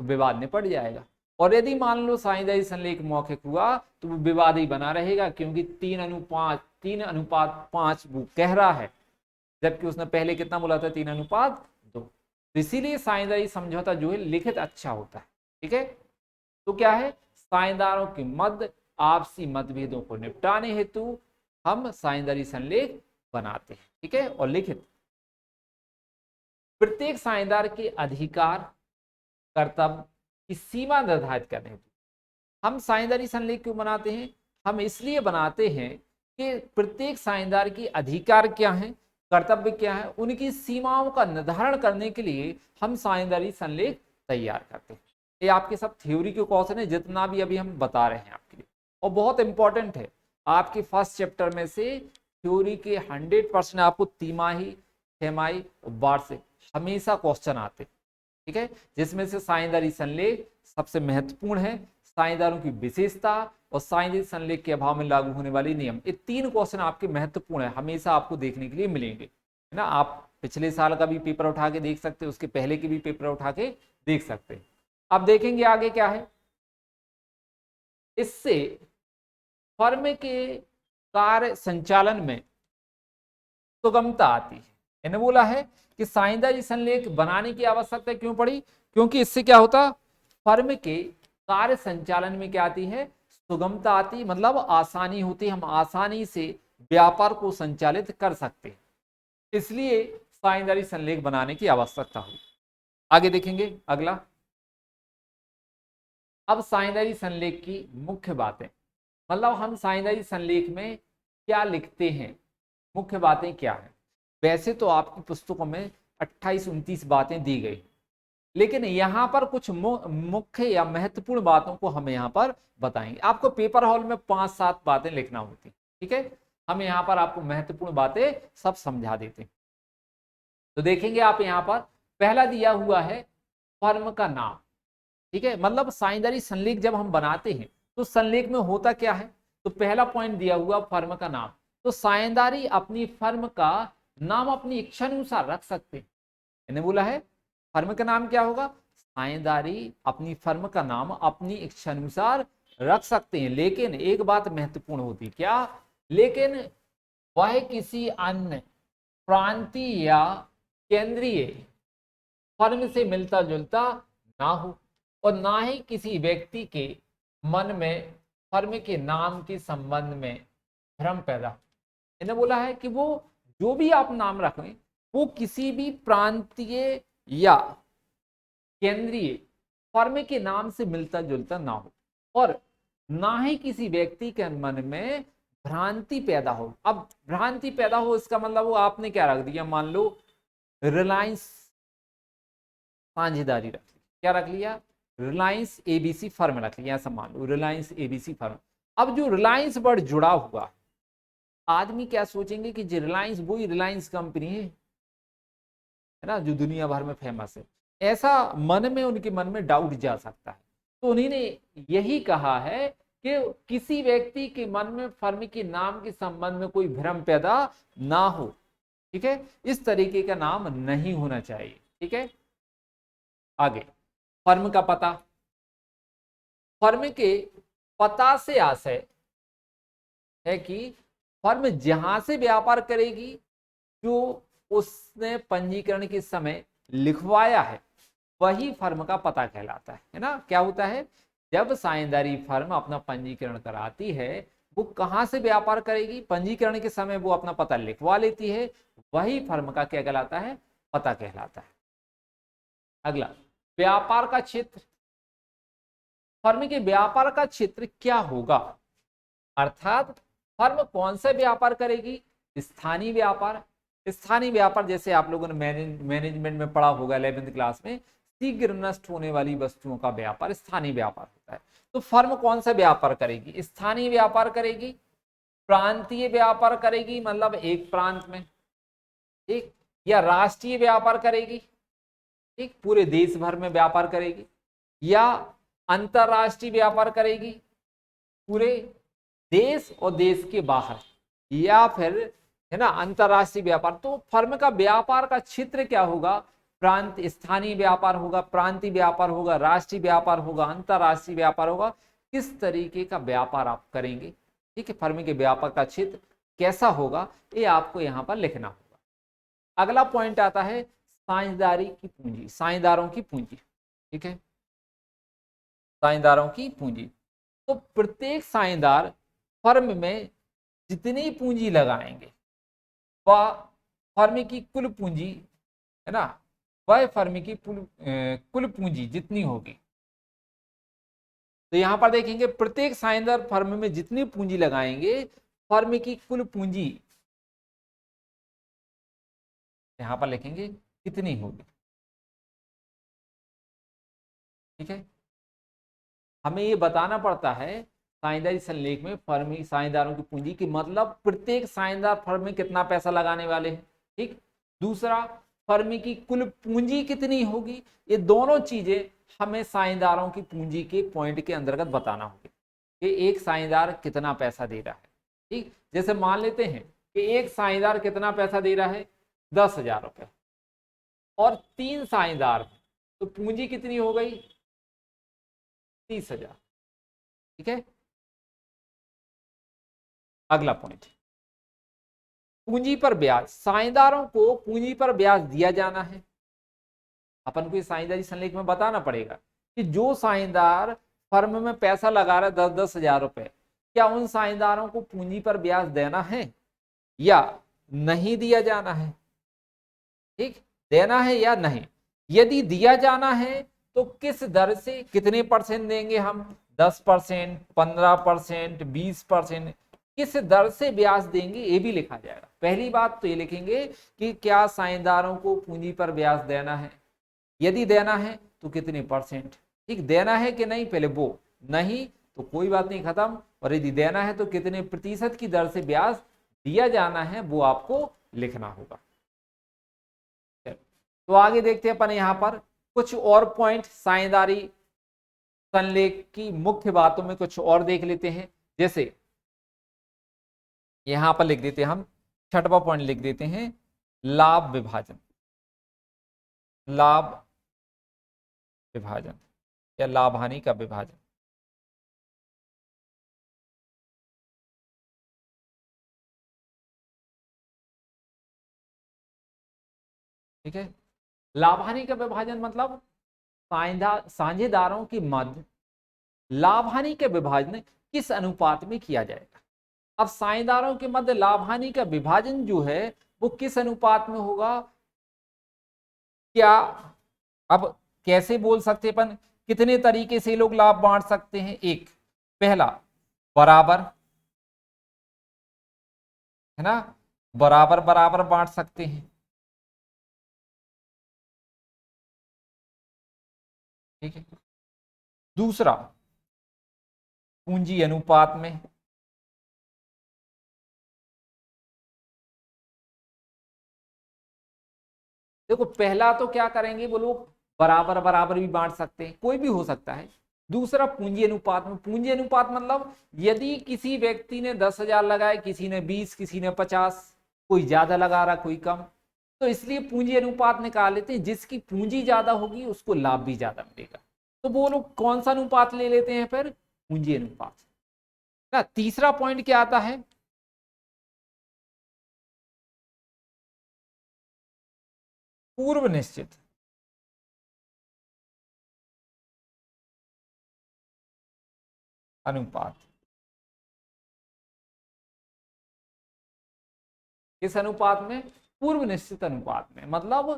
तो विवाद निपट जाएगा। और यदि मान लो साझेदारी संलेख मौखिक हुआ तो वो विवाद ही बना रहेगा, क्योंकि 3:5 वो कह रहा है, जबकि उसने पहले कितना बोला था? 3:2। इसीलिए साझेदारी समझौता जो है लिखित अच्छा होता है, ठीक है। तो क्या है? साझेदारों के मध्य आपसी मतभेदों को निपटाने हेतु हम साझेदारी संलेख बनाते हैं, ठीक है। और लिखित प्रत्येक साझेदार के अधिकार कर्तव्य की सीमा निर्धारित करने हेतु हम साझेदारी संलेख क्यों बनाते हैं? हम इसलिए बनाते हैं कि प्रत्येक साझेदार की अधिकार क्या है, कर्तव्य क्या है, उनकी सीमाओं का निर्धारण करने के लिए हम साझेदारी संलेख तैयार करते हैं। ये आपके सब थ्योरी के क्वेश्चन है, जितना भी अभी हम बता रहे हैं आपके लिए, और बहुत इंपॉर्टेंट है। आपके फर्स्ट चैप्टर में से थ्योरी के 100% आपको तिमाही, छमाही और वार्षिक हमेशा क्वेश्चन आते, ठीक है, जिसमें से साझेदारी संलेख सबसे महत्वपूर्ण है, साझेदारों की विशेषता और साझेदारी संलेख के अभाव में लागू होने वाले नियम। ये 3 क्वेश्चन आपके महत्वपूर्ण है, हमेशा आपको देखने के लिए मिलेंगे, है ना। आप पिछले साल का भी पेपर उठा के देख सकते हैं, उसके पहले के भी पेपर उठा के देख सकते हैं। अब देखेंगे आगे क्या है। इससे फर्म के कार्य संचालन में सुगमता आती है। मैंने बोला है कि साझेदारी संलेख बनाने की आवश्यकता क्यों पड़ी, क्योंकि इससे क्या होता, फर्म के कार्य संचालन में क्या आती है, सुगमता आती, मतलब आसानी होती, हम आसानी से व्यापार को संचालित कर सकते हैं, इसलिए साझेदारी संलेख बनाने की आवश्यकता हुई। आगे देखेंगे अगला। अब साझेदारी संलेख की मुख्य बातें, मतलब हम साझेदारी संलेख में क्या लिखते हैं, मुख्य बातें क्या है। वैसे तो आपकी पुस्तकों में 28-29 बातें दी गई, लेकिन यहां पर कुछ मुख्य या महत्वपूर्ण बातों को हम यहां पर बताएंगे। आपको पेपर हॉल में 5-7 बातें लिखना होती, ठीक है, हम यहां पर आपको महत्वपूर्ण बातें सब समझा देते हैं। तो देखेंगे आप यहां पर पहला दिया हुआ है फर्म का नाम, ठीक है, मतलब साझेदारी संलेख जब हम बनाते हैं तो संलेख में होता क्या है, तो पहला पॉइंट दिया हुआ फर्म का नाम। तो साझेदारी अपनी फर्म का नाम अपनी इच्छा अनुसार रख सकते हैं। मैंने बोला है फर्म का नाम क्या होगा, साझेदारी अपनी फर्म का नाम अपनी इच्छा अनुसार रख सकते हैं, लेकिन एक बात महत्वपूर्ण होती, क्या, लेकिन वह किसी अन्य प्रांतीय या केंद्रीय फर्म से मिलता जुलता ना हो, और ना ही किसी व्यक्ति के मन में फर्म के नाम के संबंध में भ्रम पैदा। मैंने बोला है कि वो जो भी आप नाम रखें वो किसी भी प्रांतीय या केंद्रीय फर्म के नाम से मिलता जुलता ना हो, और ना ही किसी व्यक्ति के मन में भ्रांति पैदा हो। अब भ्रांति पैदा हो इसका मतलब वो आपने क्या रख दिया, मान लो रिलायंस साझेदारी रख ली, क्या रख लिया, रिलायंस एबीसी फर्म रख लिया, ऐसा मान लो रिलायंस एबीसी फर्म। अब जो रिलायंस वर्ड जुड़ा हुआ, आदमी क्या सोचेंगे कि रिलायंस वही रिलायंस कंपनी है ना, जो दुनिया भर में फेमस है, ऐसा मन में उनके मन में डाउट जा सकता है। तो उन्होंने यही कहा है कि किसी व्यक्ति के मन में फर्म के नाम के संबंध में कोई भ्रम पैदा ना हो, ठीक है, इस तरीके का नाम नहीं होना चाहिए, ठीक है। आगे फर्म का पता, फर्म के पता से आशय है कि फर्म जहां से व्यापार करेगी, जो उसने पंजीकरण के समय लिखवाया है, वही फर्म का पता कहलाता है ना। क्या होता है, जब साझेदारी फर्म अपना पंजीकरण कराती है, वो कहां से व्यापार करेगी, पंजीकरण के समय वो अपना पता लिखवा लेती है, वही फर्म का क्या कहलाता है, पता कहलाता है। अगला व्यापार का क्षेत्र, फर्म के व्यापार का क्षेत्र क्या होगा, अर्थात फर्म कौन सा व्यापार करेगी, स्थानीय व्यापार। स्थानीय व्यापार जैसे आप लोगों ने मैनेजमेंट में पढ़ा होगा 11वीं क्लास में, शीघ्र नष्ट होने वाली वस्तुओं का व्यापार स्थानीय व्यापार होता है। तो फर्म कौन सा व्यापार करेगी, स्थानीय व्यापार करेगी, प्रांतीय व्यापार करेगी, मतलब एक प्रांत में, ठीक, या राष्ट्रीय व्यापार करेगी, ठीक, पूरे देश भर में व्यापार करेगी, या अंतरराष्ट्रीय व्यापार करेगी, पूरे देश और देश के बाहर, या फिर है ना अंतरराष्ट्रीय व्यापार। तो फर्म का व्यापार का क्षेत्र क्या होगा, प्रांत स्थानीय व्यापार होगा, प्रांतीय व्यापार होगा, राष्ट्रीय व्यापार होगा, अंतरराष्ट्रीय व्यापार होगा, किस तरीके का व्यापार आप करेंगे, ठीक है, फर्म के व्यापार का क्षेत्र कैसा होगा, ये आपको यहां पर लिखना होगा। अगला पॉइंट आता है साझेदारी की पूंजी, साझेदारों की पूंजी, ठीक है, साझेदारों की पूंजी। तो प्रत्येक साझेदार फर्म में जितनी पूंजी लगाएंगे वह फर्म की कुल पूंजी, है ना, वह फर्म की कुल पूंजी जितनी होगी। तो यहां पर देखेंगे प्रत्येक साझेदार फर्म में जितनी पूंजी लगाएंगे, फर्म की कुल पूंजी यहां पर लिखेंगे कितनी होगी, ठीक है। हमें ये बताना पड़ता है साझेदारी संलेख में फर्म साझेदारों की पूंजी की, मतलब प्रत्येक साझेदार फर्म में कितना पैसा लगाने वाले हैं। ठीक। दूसरा, फर्म की कुल पूंजी कितनी होगी। ये दोनों चीजें हमें साझेदारों की पूंजी के पॉइंट के अंतर्गत बताना होगी कि एक साझेदार कितना पैसा दे रहा है। ठीक। जैसे मान लेते हैं कि एक साझेदार कितना पैसा दे रहा है, 10,000 रुपए, और 3 साझेदार, तो पूंजी कितनी हो गई, 30,000। ठीक है। अगला पॉइंट, पूंजी पर ब्याज। साझेदारों को पूंजी पर ब्याज दिया जाना है। अपन को साझेदारी संलेख में बताना पड़ेगा कि जो साझेदार फर्म में पैसा लगा रहा है 10,000 रुपए, क्या उन साझेदारों को पूंजी पर ब्याज देना है या नहीं दिया जाना है। ठीक, देना है या नहीं। यदि दिया जाना है तो किस दर से, कितने परसेंट देंगे हम, 10%, 15%, 20%, किस दर से ब्याज देंगे ये भी लिखा जाएगा। पहली बात तो ये लिखेंगे कि क्या साझेदारों को पूंजी पर ब्याज देना है, यदि देना है तो कितने परसेंट। ठीक, देना है कि नहीं पहले वो, नहीं तो कोई बात नहीं, खत्म। और यदि देना है तो कितने प्रतिशत की दर से ब्याज दिया जाना है वो आपको लिखना होगा। तो आगे देखते हैं अपन यहां पर कुछ और पॉइंट साझेदारी संलेख की मुख्य बातों में कुछ और देख लेते हैं। जैसे यहां पर लिख देते हैं हम, छठवां पॉइंट लिख देते हैं, लाभ विभाजन। लाभ विभाजन या लाभ हानि का विभाजन। ठीक है। लाभ हानि का विभाजन मतलब साझेदारों के मध्य लाभ हानि का विभाजन किस अनुपात में किया जाएगा। अब साझेदारों के मध्य लाभ हानि का विभाजन जो है वो किस अनुपात में होगा। क्या अब कैसे बोल सकते अपन, कितने तरीके से लोग लाभ बांट सकते हैं। एक, पहला बराबर, है ना, बराबर बराबर बांट सकते हैं। ठीक है। दूसरा, पूंजी अनुपात में। देखो पहला तो क्या करेंगे वो लोग, बराबर बराबर भी बांट सकते हैं, कोई भी हो सकता है। दूसरा, पूंजी अनुपात में। पूंजी अनुपात मतलब यदि किसी व्यक्ति ने 10,000 लगाए, किसी ने 20, किसी ने 50, कोई ज्यादा लगा रहा कोई कम, तो इसलिए पूंजी अनुपात निकाल लेते हैं। जिसकी पूंजी ज्यादा होगी उसको लाभ भी ज्यादा मिलेगा। तो वो लोग कौन सा अनुपात ले लेते हैं फिर, पूंजी अनुपात ना। तीसरा पॉइंट क्या आता है, पूर्व निश्चित अनुपात। किस अनुपात में, पूर्व निश्चित अनुपात में। मतलब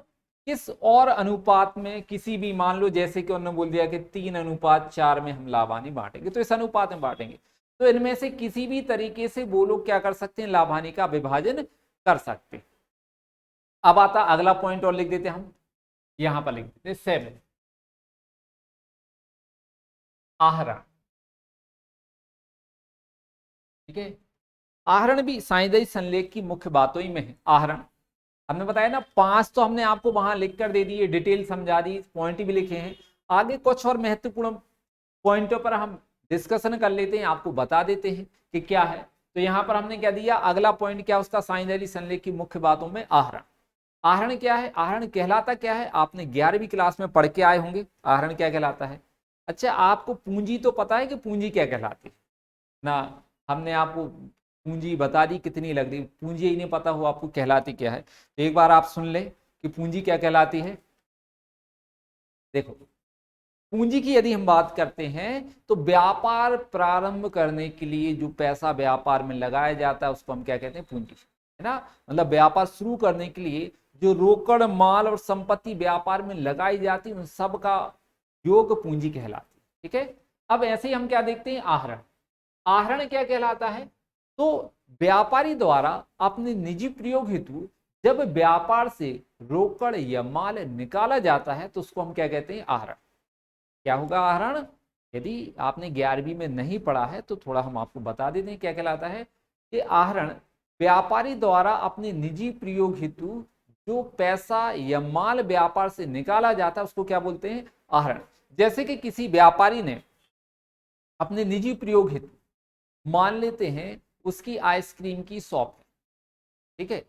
किस और अनुपात में, किसी भी, मान लो जैसे कि उन्होंने बोल दिया कि 3:4 में हम लाभ हानि बांटेंगे, तो इस अनुपात में बांटेंगे। तो इनमें से किसी भी तरीके से वो लोग क्या कर सकते हैं, लाभ हानि का विभाजन कर सकते हैं। अब आता अगला पॉइंट और लिख देते हैं हम, यहां पर लिख देते 7, आहरण। ठीक है। आहरण भी साझेदारी संलेख की मुख्य बातों ही में है। आहरण हमने बताया ना, 5 तो हमने आपको वहां लिख कर दे दिए, डिटेल समझा दी, पॉइंट भी लिखे हैं। आगे कुछ और महत्वपूर्ण पॉइंटों पर हम डिस्कशन कर लेते हैं, आपको बता देते हैं कि क्या है। तो यहां पर हमने क्या दिया, अगला पॉइंट क्या उसका, साझेदारी संलेख की मुख्य बातों में आहरण। आहरण क्या है, आहरण कहलाता क्या है, आपने 11वीं क्लास में पढ़ के आए होंगे आहरण क्या कहलाता है। अच्छा, आपको पूंजी तो पता है कि पूंजी क्या कहलाती है ना, हमने आपको पूंजी बता दी कितनी लग रही, पूंजी ही नहीं पता हो आपको कहलाती क्या है। तो एक बार आप सुन ले कि पूंजी क्या कहलाती है। देखो, पूंजी की यदि हम बात करते हैं तो व्यापार प्रारंभ करने के लिए जो पैसा व्यापार में लगाया जाता है उसको हम क्या कहते हैं, पूंजी, है ना। मतलब व्यापार शुरू करने के लिए जो रोकड़, माल और संपत्ति व्यापार में लगाई जाती है उन सब का योग पूंजी कहलाती है। ठीक है। अब ऐसे ही हम क्या देखते हैं, आहरण। आहरण क्या कहलाता है, तो व्यापारी द्वारा अपने निजी प्रयोग हेतु जब व्यापार से रोकड़ या माल निकाला जाता है तो उसको हम क्या कहते हैं, आहरण। क्या होगा, आहरण यदि आपने 11वीं में नहीं पढ़ा है तो थोड़ा हम आपको बता देते हैं क्या कहलाता है कि आहरण व्यापारी द्वारा अपने निजी प्रयोग हेतु जो पैसा या माल व्यापार से निकाला जाता है उसको क्या बोलते हैं, आहरण। जैसे कि किसी व्यापारी ने अपने निजी प्रयोग हेतु, मान लेते हैं उसकी आइसक्रीम की शॉप है, ठीक है,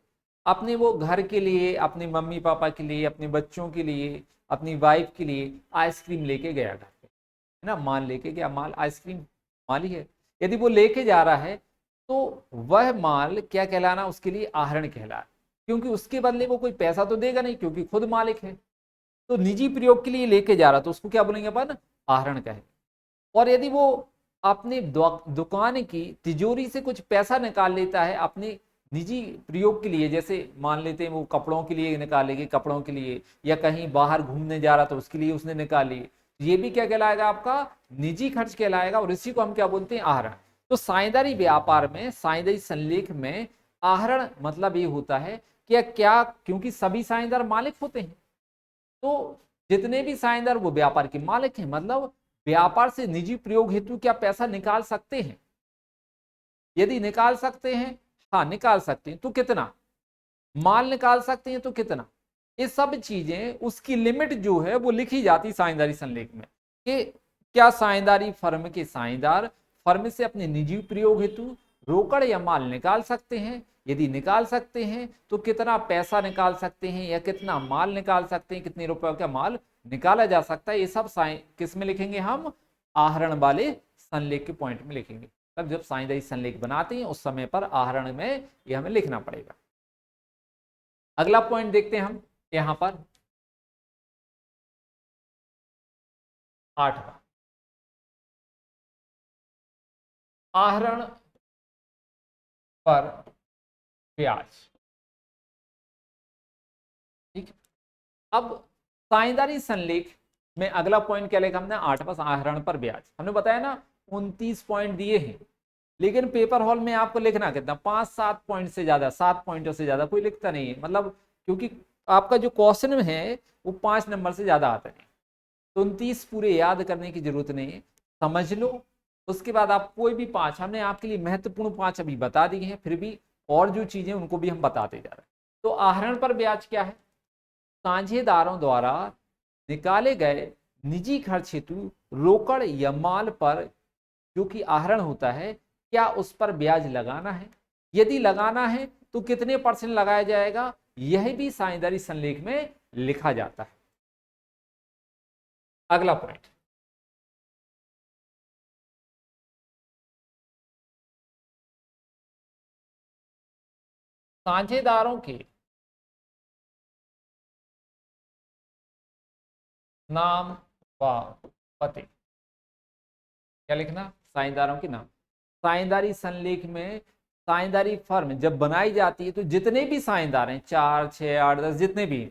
अपने वो घर के लिए, अपने मम्मी पापा के लिए, अपने बच्चों के लिए, अपनी वाइफ के लिए आइसक्रीम लेके गया घर पे, है ना, माल लेके गया, माल आइसक्रीम माल ही है। यदि वो लेके जा रहा है तो वह माल क्या कहलाना, उसके लिए आहरण कहलाना, क्योंकि उसके बदले वो कोई पैसा तो देगा नहीं क्योंकि खुद मालिक है। तो निजी प्रयोग के लिए लेके जा रहा तो उसको क्या बोलेंगे अपन, आहरण कहेंगे। और यदि वो अपने दुकान की तिजोरी से कुछ पैसा निकाल लेता है अपने निजी प्रयोग के लिए, जैसे मान लेते हैं वो कपड़ों के लिए निकालेंगे, कपड़ों के लिए, या कहीं बाहर घूमने जा रहा तो उसके लिए उसने निकाली, ये भी क्या कहलाएगा, आपका निजी खर्च कहलाएगा, और इसी को हम क्या बोलते हैं, आहरण। तो साझेदारी व्यापार में, साझेदारी संलेख में आहरण मतलब ये होता है कि क्या, क्योंकि सभी साझेदार मालिक होते हैं, तो जितने भी साझेदार वो व्यापार के मालिक हैं, मतलब व्यापार से निजी प्रयोग हेतु क्या पैसा निकाल सकते हैं। यदि निकाल सकते हैं, हाँ निकाल सकते हैं, तो कितना माल निकाल सकते हैं, तो कितना, ये सब चीजें उसकी लिमिट जो है वो लिखी जाती साझेदारी संलेख में, कि क्या साझेदारी फर्म के साझेदार फर्म से अपने निजी प्रयोग हेतु रोकड़ या माल निकाल सकते हैं, यदि निकाल सकते हैं तो कितना पैसा निकाल सकते हैं या कितना माल निकाल सकते हैं, कितने रुपए का माल निकाला जा सकता है, ये सब किस में लिखेंगे हम, आहरण वाले संलेख के पॉइंट में लिखेंगे। तब जब साझेदारी संलेख बनाते हैं उस समय पर आहरण में ये हमें लिखना पड़ेगा। अगला पॉइंट देखते हैं हम यहां पर 8वां, आहरण पर ब्याज। ठीक, अब साझेदारी संलेख में अगला पॉइंट क्या लिखा हमने, 8वां, आहरण पर ब्याज। हमने बताया ना 29 पॉइंट दिए हैं, लेकिन पेपर हॉल में आपको लिखना कितना, 5-7 पॉइंट से ज्यादा, 7 पॉइंटों से ज्यादा कोई लिखता नहीं है, मतलब क्योंकि आपका जो क्वेश्चन है वो 5 नंबर से ज्यादा आता है, तो 29 पूरे याद करने की जरूरत नहीं है, समझ लो। उसके बाद आप कोई भी 5, हमने आपके लिए महत्वपूर्ण 5 अभी बता दिए हैं, फिर भी और जो चीजें उनको भी हम बताते जा रहे हैं। तो आहरण पर ब्याज क्या है, साझेदारों द्वारा निकाले गए निजी खर्च हेतु रोकड़ या माल पर जो कि आहरण होता है, क्या उस पर ब्याज लगाना है, यदि लगाना है तो कितने % लगाया जाएगा, यह भी साझेदारी संलेख में लिखा जाता है। अगला पॉइंट, साझेदारों के नाम व पते, क्या लिखना, साझेदारों के नाम। साझेदारी संलेख में साझेदारी फर्म जब बनाई जाती है तो जितने भी साझेदार हैं, 4, 6, 8, 10 जितने भी,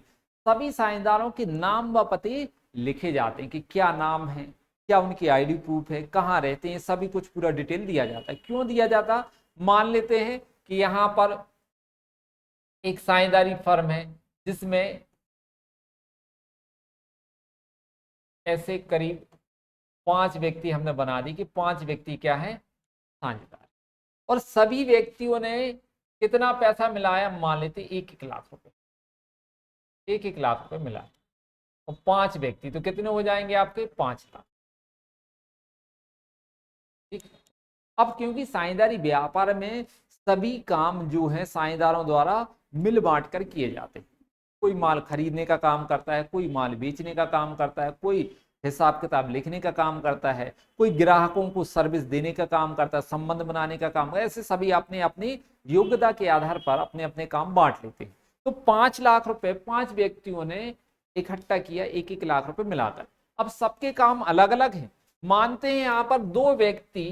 सभी साझेदारों के नाम व पते लिखे जाते हैं कि क्या नाम है, क्या उनकी आईडी प्रूफ है, कहाँ रहते हैं, सभी कुछ पूरा डिटेल दिया जाता है। क्यों दिया जाता, मान लेते हैं कि यहाँ पर एक साझेदारी फर्म है जिसमें ऐसे करीब 5 व्यक्ति हमने बना दी कि 5 व्यक्ति क्या है, साझेदार, और सभी व्यक्तियों ने कितना पैसा मिलाया, मान लेते 1-1 लाख रुपए, 1-1 लाख रुपए मिलाया, और 5 व्यक्ति तो कितने हो जाएंगे आपके, 5 लाख। ठीक, अब क्योंकि साझेदारी व्यापार में सभी काम जो है साझेदारों द्वारा मिल बांट कर किए जाते हैं, कोई माल खरीदने का काम करता है, कोई माल बेचने का काम करता है, कोई हिसाब किताब लिखने का काम करता है, कोई ग्राहकों को सर्विस देने का काम करता है, संबंध बनाने का काम, ऐसे सभी अपने अपनी योग्यता के आधार पर अपने अपने काम बांट लेते हैं। तो 5 लाख रुपए 5 व्यक्तियों ने इकट्ठा किया, 1-1 लाख रुपए मिलाकर। अब सबके काम अलग अलग हैं, मानते हैं यहाँ पर 2 व्यक्ति,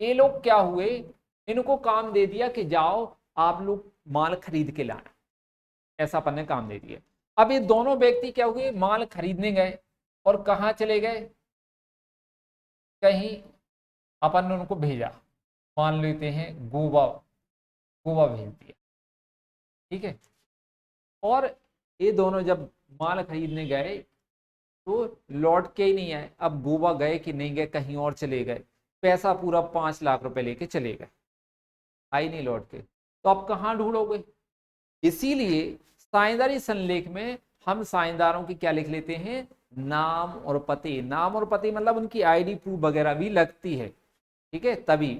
ये लोग क्या हुए, इनको काम दे दिया कि जाओ आप लोग माल खरीद के लाना, ऐसा अपन ने काम दे दिया। अब ये दोनों व्यक्ति क्या हुए, माल खरीदने गए, और कहाँ चले गए, कहीं अपन ने उनको भेजा, मान लेते हैं गोवा, गोवा भेज दिया, ठीक है। और ये दोनों जब माल खरीदने गए तो लौट के ही नहीं आए। अब गोवा गए कि नहीं गए, कहीं और चले गए, पैसा पूरा 5 लाख रुपए लेके चले गए, आई नहीं लौट के, तो आप कहाँ ढूंढोगे। इसीलिए साझेदारी संलेख में हम साझेदारों की क्या लिख लेते हैं, नाम और पते। नाम और पते मतलब उनकी आईडी प्रूफ वगैरह भी लगती है, ठीक है, तभी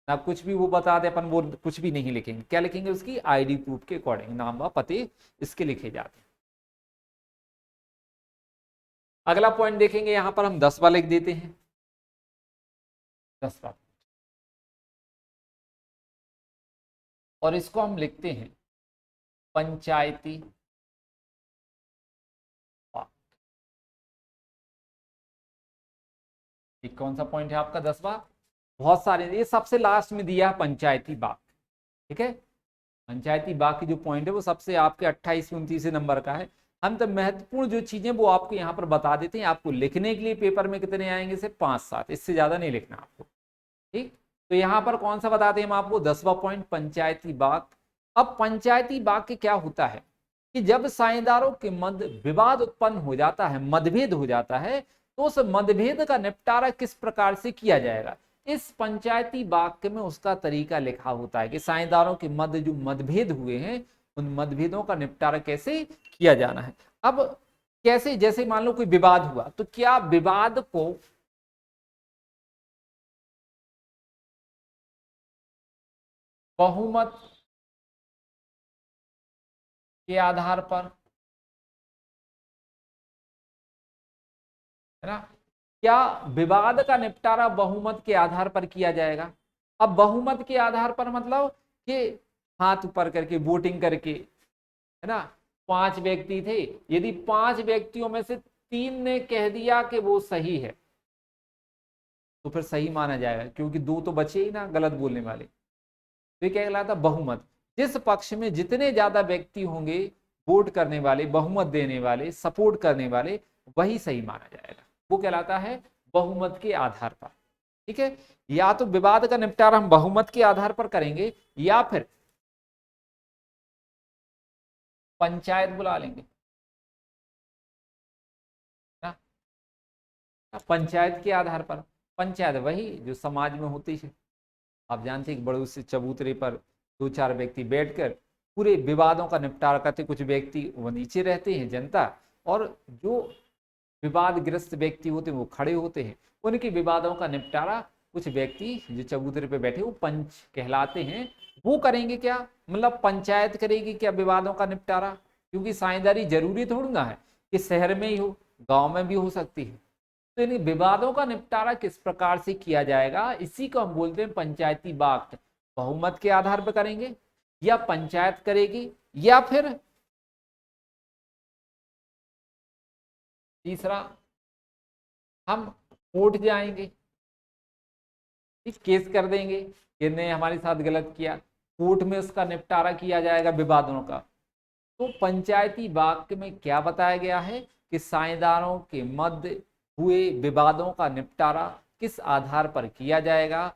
ना कुछ भी वो बता दे अपन वो कुछ भी नहीं लिखेंगे, क्या लिखेंगे, उसकी आईडी प्रूफ के अकॉर्डिंग नाम व पते इसके लिखे जाते हैं। अगला पॉइंट देखेंगे, यहां पर हम 10वां लिख देते हैं, 10वां, और इसको हम लिखते हैं पंचायती बाग। ये कौन सा पॉइंट है आपका 10वां, बहुत सारे, ये सबसे लास्ट में दिया है पंचायती बाग, ठीक है। पंचायती बाग की जो पॉइंट है वो सबसे आपके 28 29 नंबर का है। हम तो महत्वपूर्ण जो चीजें वो आपको यहाँ पर बता देते हैं, आपको लिखने के लिए पेपर में कितने आएंगे, सिर्फ 5 7, इससे ज्यादा नहीं लिखना आपको, ठीक। तो यहाँ पर कौन सा बताते हैं हम आपको, 10वां पॉइंट पंचायती बाग। अब पंचायती बाग के क्या होता है कि जब साझेदारों के मध्य विवाद उत्पन्न हो जाता है, मतभेद हो जाता है, तो उस मतभेद का निपटारा किस प्रकार से किया जाएगा, इस पंचायती वाक्य में उसका तरीका लिखा होता है कि साझेदारों के मध्य जो मतभेद हुए हैं उन मतभेदों का निपटारा कैसे किया जाना है। अब कैसे, जैसे मान लो कोई विवाद हुआ, तो क्या विवाद को बहुमत के आधार पर, है ना, क्या विवाद का निपटारा बहुमत के आधार पर किया जाएगा। अब बहुमत के आधार पर मतलब कि हाथ ऊपर करके वोटिंग करके, है ना, 5 व्यक्ति थे, यदि 5 व्यक्तियों में से 3 ने कह दिया कि वो सही है तो फिर सही माना जाएगा, क्योंकि 2 तो बचे ही ना गलत बोलने वाले। तो ये क्या कहलाता है, बहुमत। जिस पक्ष में जितने ज्यादा व्यक्ति होंगे वोट करने वाले, बहुमत देने वाले, सपोर्ट करने वाले, वही सही माना जाएगा, वो कहलाता है बहुमत के आधार पर, ठीक है। या तो विवाद का निपटारा हम बहुमत के आधार पर करेंगे, या फिर पंचायत बुला लेंगे ना, पंचायत के आधार पर। पंचायत वही जो समाज में होती है, आप जानते हैं, बड़े से चबूतरे पर 2 4 व्यक्ति बैठकर पूरे विवादों का निपटारा करते, कुछ व्यक्ति वो नीचे रहते हैं जनता, और जो विवादग्रस्त व्यक्ति होते हैं वो खड़े होते हैं, उनके विवादों का निपटारा कुछ व्यक्ति जो चबूतरे पे बैठे वो पंच कहलाते हैं, वो करेंगे। क्या मतलब पंचायत करेगी क्या विवादों का निपटारा, क्योंकि साझेदारी जरूरी थोड़ी ना है कि शहर में ही हो, गांव में भी हो सकती है। तो इन विवादों का निपटारा किस प्रकार से किया जाएगा, इसी को हम बोलते हैं पंचायती बाग। बहुमत के आधार पर करेंगे, या पंचायत करेगी, या फिर तीसरा हम कोर्ट जाएंगे, केस कर देंगे कि ने हमारे साथ गलत किया, कोर्ट में उसका निपटारा किया जाएगा विवादों का। तो पंचायती वाक्य में क्या बताया गया है कि साझेदारों के मध्य हुए विवादों का निपटारा किस आधार पर किया जाएगा,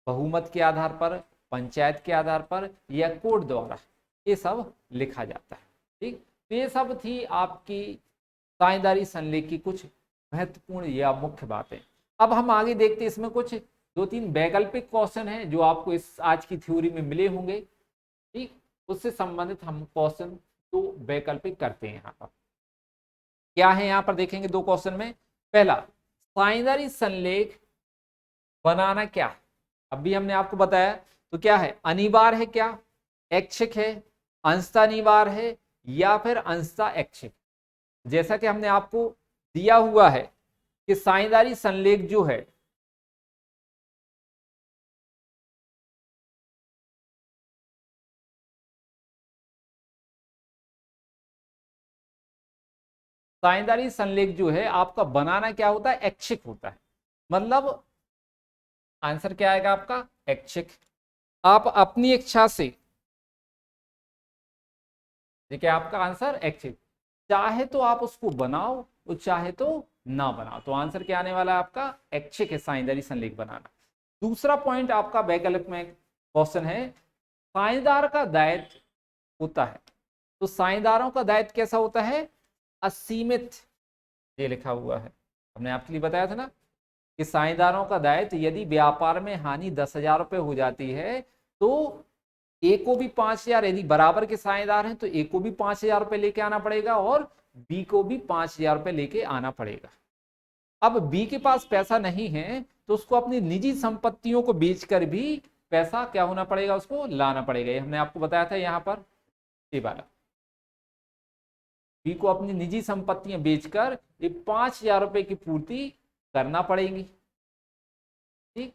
बहुमत के आधार पर, पंचायत के आधार पर, या कोर्ट द्वारा, ये सब लिखा जाता है, ठीक। तो ये सब थी आपकी साझेदारी संलेख की कुछ महत्वपूर्ण या मुख्य बातें। अब हम आगे देखते हैं, इसमें कुछ 2 3 वैकल्पिक क्वेश्चन हैं जो आपको इस आज की थ्योरी में मिले होंगे, ठीक। उससे संबंधित हम क्वेश्चन तो वैकल्पिक करते हैं। यहाँ पर क्या है, यहाँ पर देखेंगे 2 क्वेश्चन में। पहला, साझेदारी संलेख बनाना क्या है, अभी हमने आपको बताया, तो क्या है, अनिवार्य है क्या, ऐच्छिक है, अंशतः अनिवार्य है, या फिर अंशतः ऐच्छिक। जैसा कि हमने आपको दिया हुआ है कि साझेदारी संलेख जो है साझेदारी संलेख जो है आपका बनाना क्या होता है, ऐच्छिक होता है। मतलब आंसर क्या आएगा आपका, ऐच्छिक। आप अपनी इच्छा से, देखिए आपका आंसर ऐच्छिक, चाहे तो आप उसको बनाओ और चाहे तो ना बनाओ, तो आंसर क्या आने वाला है आपका, ऐच्छिक है साझेदारी संलेख बनाना। दूसरा पॉइंट आपका वैकल्पिक में क्वेश्चन है, साझेदार का दायित्व होता है, तो साझेदारों का दायित्व कैसा होता है, असीमित। ये लिखा हुआ है, हमने आपके लिए बताया था ना कि साझेदारों का दायित्व यदि व्यापार में हानि 10,000 रुपये हो जाती है तो ए को भी 5,000, यदि बराबर के साझेदार हैं तो ए को भी 5,000 रुपये लेके आना पड़ेगा और बी को भी 5,000 रुपये लेके आना पड़ेगा। अब बी के पास पैसा नहीं है तो उसको अपनी निजी संपत्तियों को बेचकर भी पैसा क्या होना पड़ेगा, उसको लाना पड़ेगा। ये हमने आपको बताया था यहाँ पर, ये वाला बी को अपनी निजी संपत्तियां बेचकर ये 5,000 रुपये की पूर्ति करना पड़ेगी। ठीक,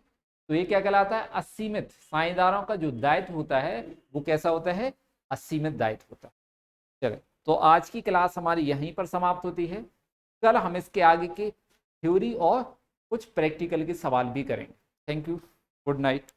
तो ये क्या कहलाता है, असीमित साझेदारों का जो दायित्व होता है वो कैसा होता है, असीमित दायित्व होता है। चलो, तो आज की क्लास हमारी यहीं पर समाप्त होती है। कल हम इसके आगे की थ्योरी और कुछ प्रैक्टिकल के सवाल भी करेंगे। Thank you, good night.